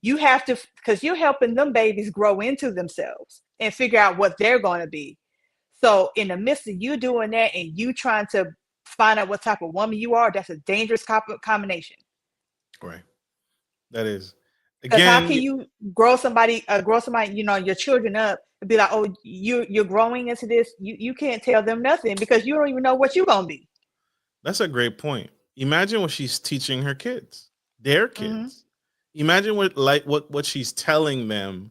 You have to, because you're helping them babies grow into themselves and figure out what they're going to be. So in the midst of you doing that and you trying to find out what type of woman you are, that's a dangerous combination. Right. That is. Because how Again, can you grow somebody, your children up and be like, oh, you're growing into this. You can't tell them nothing because you don't even know what you're going to be. That's a great point. Imagine what she's teaching her kids, their kids. Imagine what she's telling them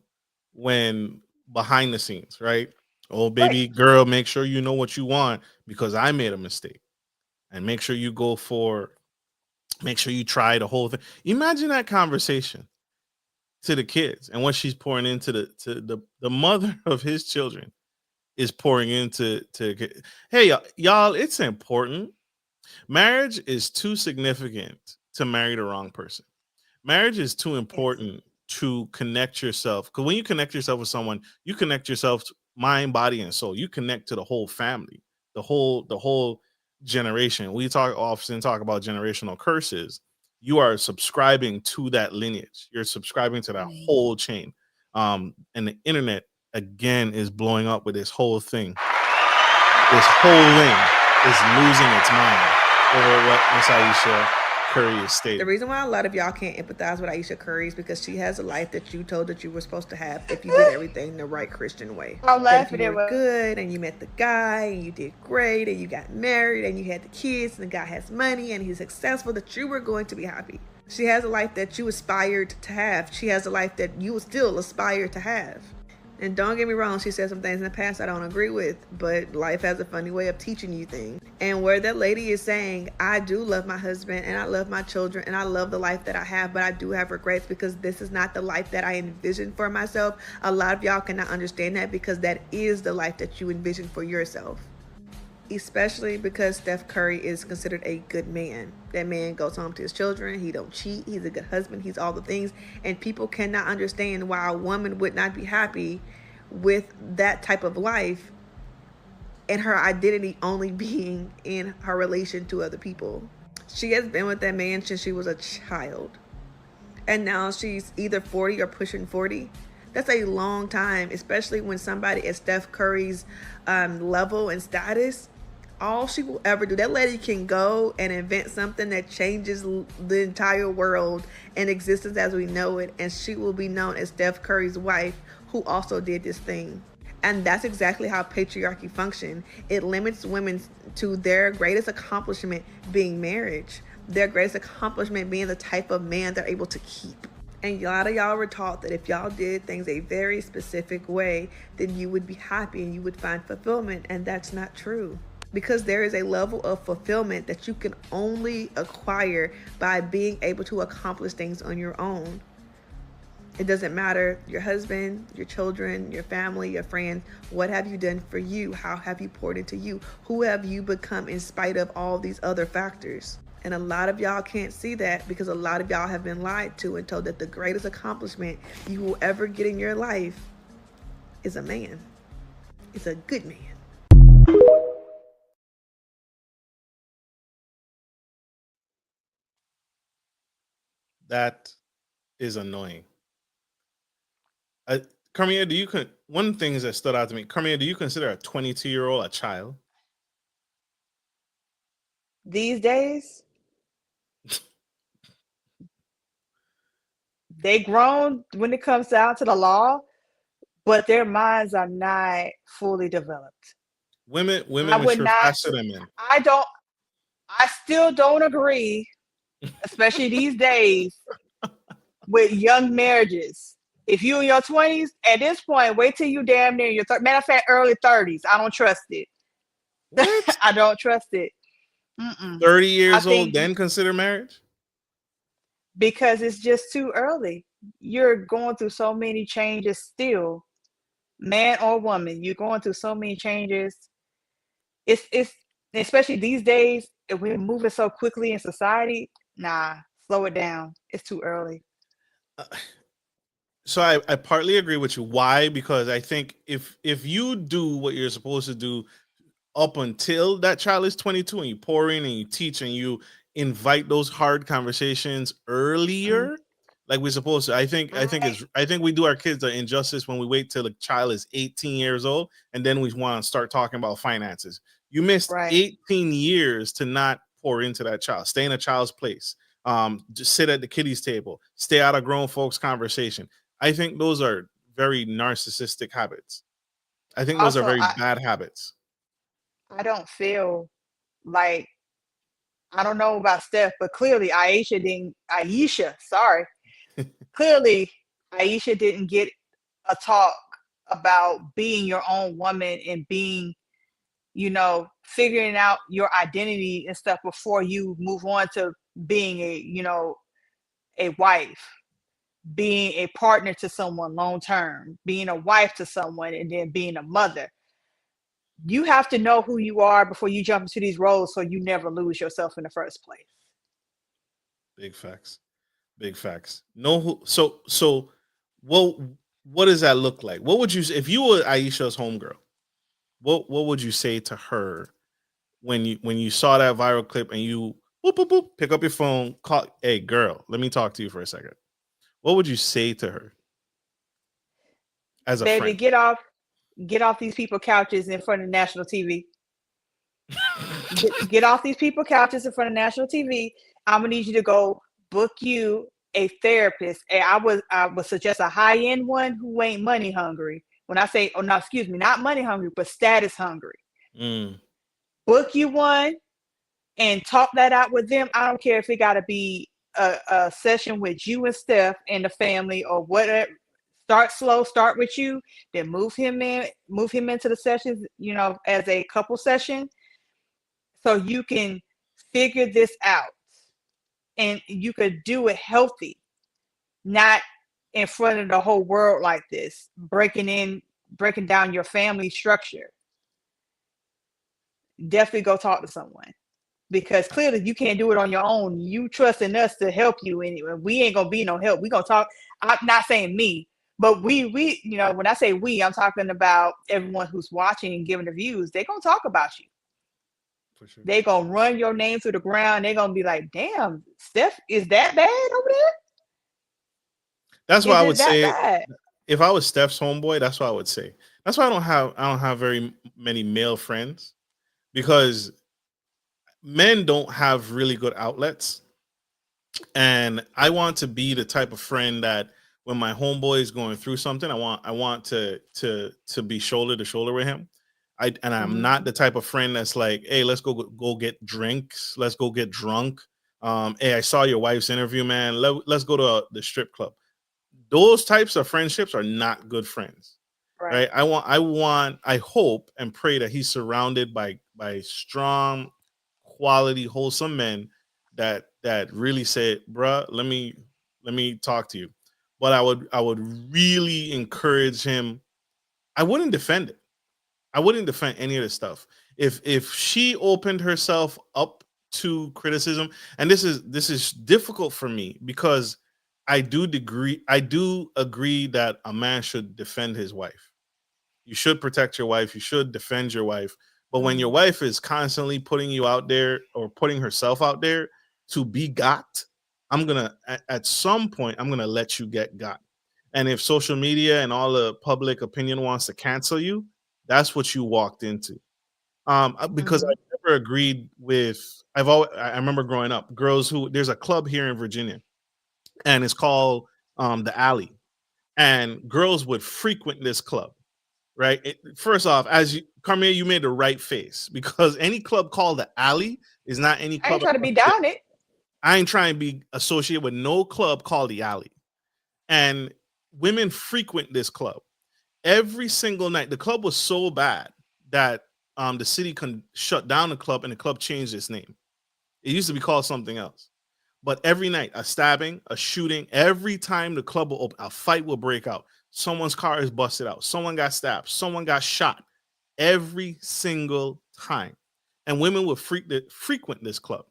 when behind the scenes, right? Oh, baby girl, make sure you know what you want because I made a mistake. And make sure you try the whole thing. Imagine that conversation to the kids and what she's pouring into the mother of his children is pouring into hey y'all, it's important. Marriage is too significant to marry the wrong person. Marriage is too important to connect yourself, because when you connect yourself with someone, you connect yourself to mind, body, and soul. You connect to the whole family, the whole generation. We often talk about generational curses. You are subscribing to that lineage. You're subscribing to that whole chain. And the internet again is blowing up with this whole thing. This whole thing is losing its mind over what Miss Ayesha Curry is stating. The reason why a lot of y'all can't empathize with Ayesha Curry is because she has a life that you told that you were supposed to have if you did everything the right Christian way. I'm laughing at it. Good, and you met the guy, and you did great, and you got married, and you had the kids, and the guy has money, and he's successful, that you were going to be happy. She has a life that you aspired to have. She has a life that you still aspire to have. And don't get me wrong, she said some things in the past I don't agree with, but life has a funny way of teaching you things. And where that lady is saying, I do love my husband and I love my children and I love the life that I have, but I do have regrets because this is not the life that I envisioned for myself. A lot of y'all cannot understand that because that is the life that you envision for yourself. Especially because Steph Curry is considered a good man. That man goes home to his children. He don't cheat. He's a good husband. He's all the things. And people cannot understand why a woman would not be happy with that type of life and her identity only being in her relation to other people. She has been with that man since she was a child. And now she's either 40 or pushing 40. That's a long time, especially when somebody at Steph Curry's level and status, all she will ever do, that lady can go and invent something that changes the entire world and existence as we know it, and she will be known as Steph Curry's wife, who also did this thing. And that's exactly how patriarchy functions. It limits women to their greatest accomplishment being marriage, their greatest accomplishment being the type of man they're able to keep. And a lot of y'all were taught that if y'all did things a very specific way, then you would be happy and you would find fulfillment, and that's not true. Because there is a level of fulfillment that you can only acquire by being able to accomplish things on your own. It doesn't matter your husband, your children, your family, your friends. What have you done for you? How have you poured into you? Who have you become in spite of all these other factors? And a lot of y'all can't see that because a lot of y'all have been lied to and told that the greatest accomplishment you will ever get in your life is a man. It's a good man. That is annoying. Karmea, one thing that stood out to me, Karmea, do you consider a 22-year-old a child? These days, they grown when it comes down to the law, but their minds are not fully developed. Women mature faster than men. I still don't agree, especially these days, with young marriages. If you in your 20s, at this point, wait till you damn near your matter of fact, early 30s. I don't trust it. I don't trust it. Mm-mm. 30 I years old, think then consider marriage? because it's just too early. You're going through so many changes still, man or woman. You're going through so many changes. It's especially these days, if we're moving so quickly in society. Nah, slow it down. It's too early. So I partly agree with you. Why? Because I think if you do what you're supposed to do up until that child is 22 and you pour in and you teach and you invite those hard conversations Mm, earlier, like we're supposed to. right. I think we do our kids an injustice when we wait till the child is 18 years old and then we want to start talking about finances. You missed Right. 18 years to not pour into that child. Stay in a child's place. Just sit at the kiddies table. Stay out of grown folks conversation. I think those are very narcissistic habits. I think those are Also, very I bad habits. I don't feel like, I don't know about Steph, but clearly Ayesha, sorry. Clearly Ayesha didn't get a talk about being your own woman and being, figuring out your identity and stuff before you move on to being a wife, being a partner to someone long term, being a wife to someone, and then being a mother. You have to know who you are before you jump into these roles so you never lose yourself in the first place. Big facts. Big facts. No, what what does that look like? What would you if you were Aisha's homegirl? What would you say to her when you saw that viral clip and you boop boop boop pick up your phone, call, hey girl, let me talk to you for a second. What would you say to her as a Baby, friend? get off these people couches in front of national TV. Get off these people couches in front of national TV. I'm gonna need you to go book you a therapist. And I would suggest a high end one who ain't money hungry. When I say, oh no, excuse me, not money hungry, but status hungry. Mm, Book you one and talk that out with them. I don't care if it got to be a session with you and Steph and the family or whatever. Start slow, start with you, then move him into the sessions, as a couple session, so you can figure this out and you could do it healthy, not in front of the whole world like this, breaking down your family structure. Definitely go talk to someone because clearly you can't do it on your own. You trusting us to help you anyway. We ain't gonna be no help. We gonna talk. I'm not saying me, but we when I say we, I'm talking about everyone who's watching and giving the views. They're gonna talk about you. for sure. They gonna run your name through the ground. They're gonna be like, damn, Steph, is that bad over there? That's why Is I it would that say bad? if I was Steph's homeboy, that's what I would say. That's why I don't have very many male friends because men don't have really good outlets. And I want to be the type of friend that when my homeboy is going through something, I want to be shoulder to shoulder with him. I'm not Mm-hmm. the type of friend that's like, hey, let's go get drinks, let's go get drunk. Hey, I saw your wife's interview, man. Let's go to the strip club. Those types of friendships are not good friends, Right. right? I hope and pray that he's surrounded by strong, quality, wholesome men that really say, bruh, let me talk to you. But I would really encourage him. I wouldn't defend it. I wouldn't defend any of this stuff. If she opened herself up to criticism, and this is difficult for me because I do agree that a man should defend his wife. You should protect your wife, you should defend your wife. But when your Mm-hmm. wife is constantly putting you out there or putting herself out there to be got, at some point I'm gonna let you get got. And if social media and all the public opinion wants to cancel you, that's what you walked into. Because Mm-hmm. I never agreed with. I remember growing up, girls who there's a club here in Virginia, and it's called the Alley, and girls would frequent this club. Right. First off, as you, Carmea, you made the right face because any club called the Alley is not any I ain't club trying to across be the way. down it. I ain't trying to be associated with no club called the Alley, and women frequent this club every single night. The club was so bad that the city shut down the club and the club changed its name. It used to be called something else. But every night, a stabbing, a shooting, every time the club will open, a fight will break out. Someone's car is busted out. Someone got stabbed. Someone got shot. Every single time. And women will frequent this club.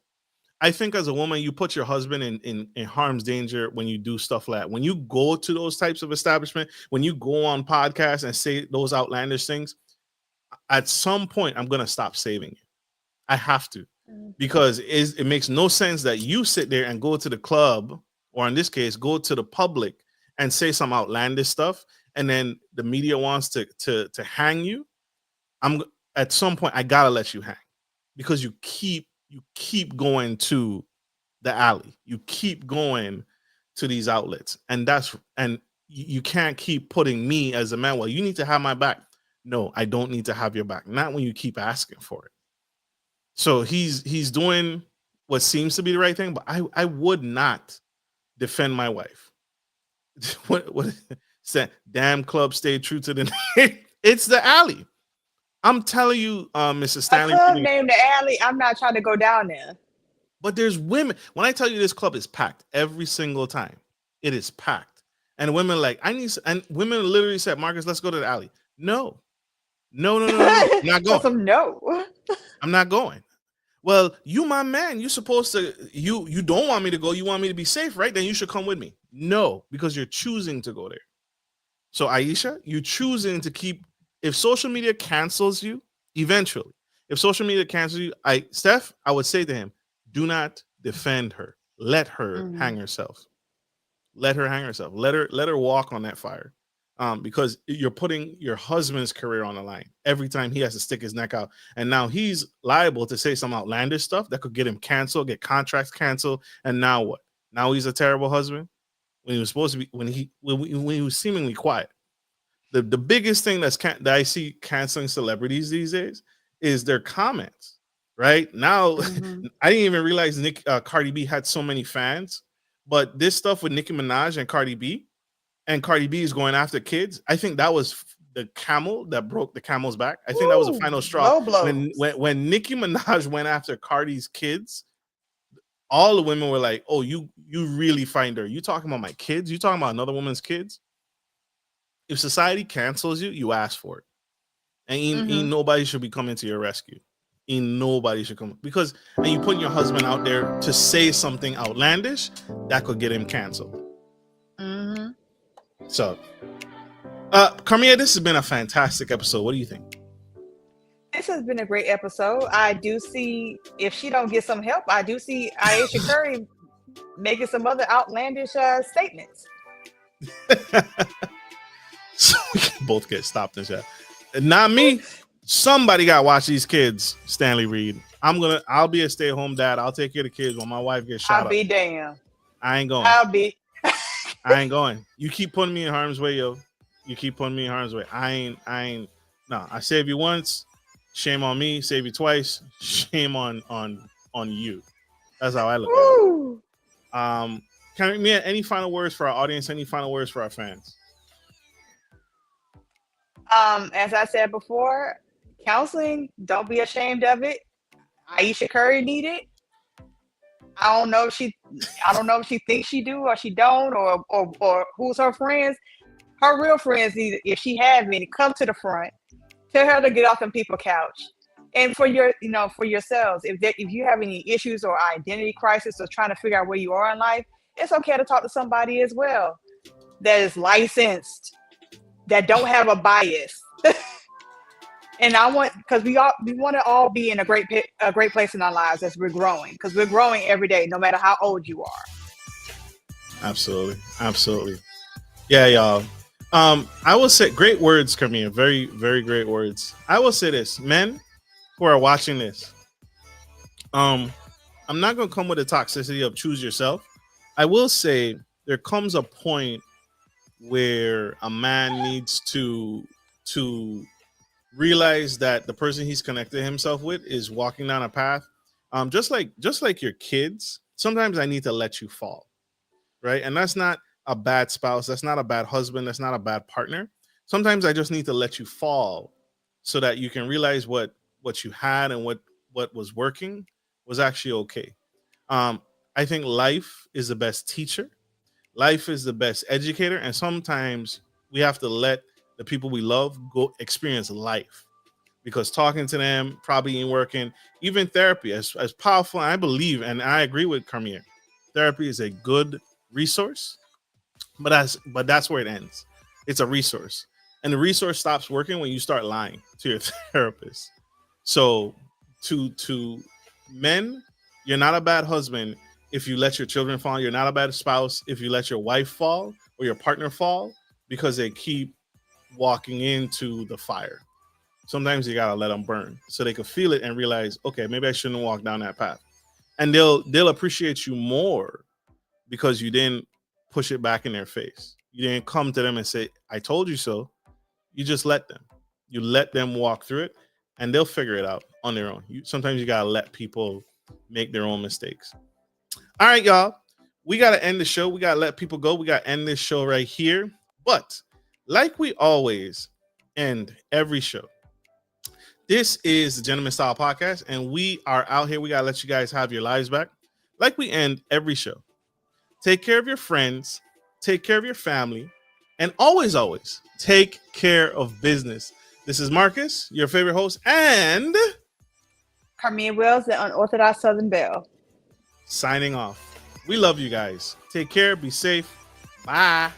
I think as a woman, you put your husband in harm's danger when you do stuff like that. When you go to those types of establishment, when you go on podcasts and say those outlandish things, at some point, I'm going to stop saving you. I have to. Because it makes no sense that you sit there and go to the club, or in this case, go to the public and say some outlandish stuff, and then the media wants to hang you. At some point, I gotta let you hang, because you keep going to the alley, you keep going to these outlets, and you can't keep putting me as a man. Well, you need to have my back. No, I don't need to have your back. Not when you keep asking for it. So he's doing what seems to be the right thing, but I would not defend my wife. what said? Damn club stayed true to the name. It's the alley. I'm telling you, Mrs. Stanley. A club named the alley. I'm not trying to go down there. But there's women. When I tell you this club is packed every single time, it is packed. And women and women literally said, Marcus, let's go to the alley. No. I'm not going. No. I'm not going. Well, you my man. You're supposed to, you don't want me to go. You want me to be safe, right? Then you should come with me. No, because you're choosing to go there. So Ayesha, you're choosing to keep, if social media cancels you, eventually, if social media cancels you, Steph, I would say to him, do not defend her. Let her hang herself. Let her hang herself. Let her walk on that fire. Because you're putting your husband's career on the line every time he has to stick his neck out. And now he's liable to say some outlandish stuff that could get him canceled, get contracts canceled. And now what? Now he's a terrible husband when he was supposed to be, when he was seemingly quiet. The biggest thing that I see canceling celebrities these days is their comments. Right now, I didn't even realize Cardi B had so many fans, but this stuff with Nicki Minaj and Cardi B is going after kids. I think that was the camel that broke the camel's back. I think that was the final straw. When Nicki Minaj went after Cardi's kids, all the women were like, "Oh, you really find her? You talking about my kids? You talking about another woman's kids?" If society cancels you, you ask for it, and ain't nobody should be coming to your rescue. Ain't nobody should come, because and you putting your husband out there to say something outlandish that could get him canceled. So, Karmea, this has been a fantastic episode. What do you think? This has been a great episode. I do see, if she don't get some help, I do see Ayesha Curry making some other outlandish statements. So we can both get stopped and shit. Not me. Somebody got to watch these kids, Stanley Reed. I'll be a stay-at-home dad. I'll take care of the kids when my wife gets shot up. I'll be damned. I ain't going. I ain't going. You keep putting me in harm's way, yo. You keep putting me in harm's way. I ain't. No, I save you once. Shame on me. Save you twice. Shame on you. That's how I look at it. Karmea, any final words for our audience? Any final words for our fans? As I said before, counseling, don't be ashamed of it. Ayesha Curry need it. I don't know if she thinks she do or she don't, or who's her friends. Her real friends need it. If she have any, come to the front. Tell her to get off them people couch. And for yourselves, if you have any issues or identity crisis or trying to figure out where you are in life, it's okay to talk to somebody as well that is licensed, that don't have a bias. And because we want to all be in a great place in our lives as we're growing, because we're growing every day, no matter how old you are. Absolutely. Yeah, y'all. I will say great words, Karmea. Very, very great words. I will say this, men who are watching this. I'm not gonna come with the toxicity of choose yourself. I will say there comes a point where a man needs to realize that the person he's connected himself with is walking down a path. Just like your kids, sometimes I need to let you fall, right? And that's not a bad spouse. That's not a bad husband. That's not a bad partner. Sometimes I just need to let you fall so that you can realize what you had and what was working was actually okay. I think life is the best teacher. Life is the best educator. And sometimes we have to let the people we love go experience life, because talking to them probably ain't working. Even therapy, as powerful, I believe, and I agree with Karmea, therapy is a good resource, but that's where it ends. It's a resource. And the resource stops working when you start lying to your therapist. So to men, you're not a bad husband if you let your children fall. You're not a bad spouse if you let your wife fall or your partner fall because they keep walking into the fire. Sometimes you gotta let them burn so they can feel it and realize, okay, maybe I shouldn't walk down that path. And they'll appreciate you more because you didn't push it back in their face. You didn't come to them and say, I told you so. You just let them. You let them walk through it, and they'll figure it out on their own. Sometimes you gotta let people make their own mistakes. All right, y'all. We gotta end the show. We gotta let people go. We gotta end this show right here. But like we always end every show, this is the Gentleman Style Podcast, and we are out here. We gotta let you guys have your lives back. Like we end every show. Take care of your friends, take care of your family, and always, always take care of business. This is Marcus, your favorite host, and Karmea Wells, the unorthodox Southern Belle. Signing off. We love you guys. Take care. Be safe. Bye.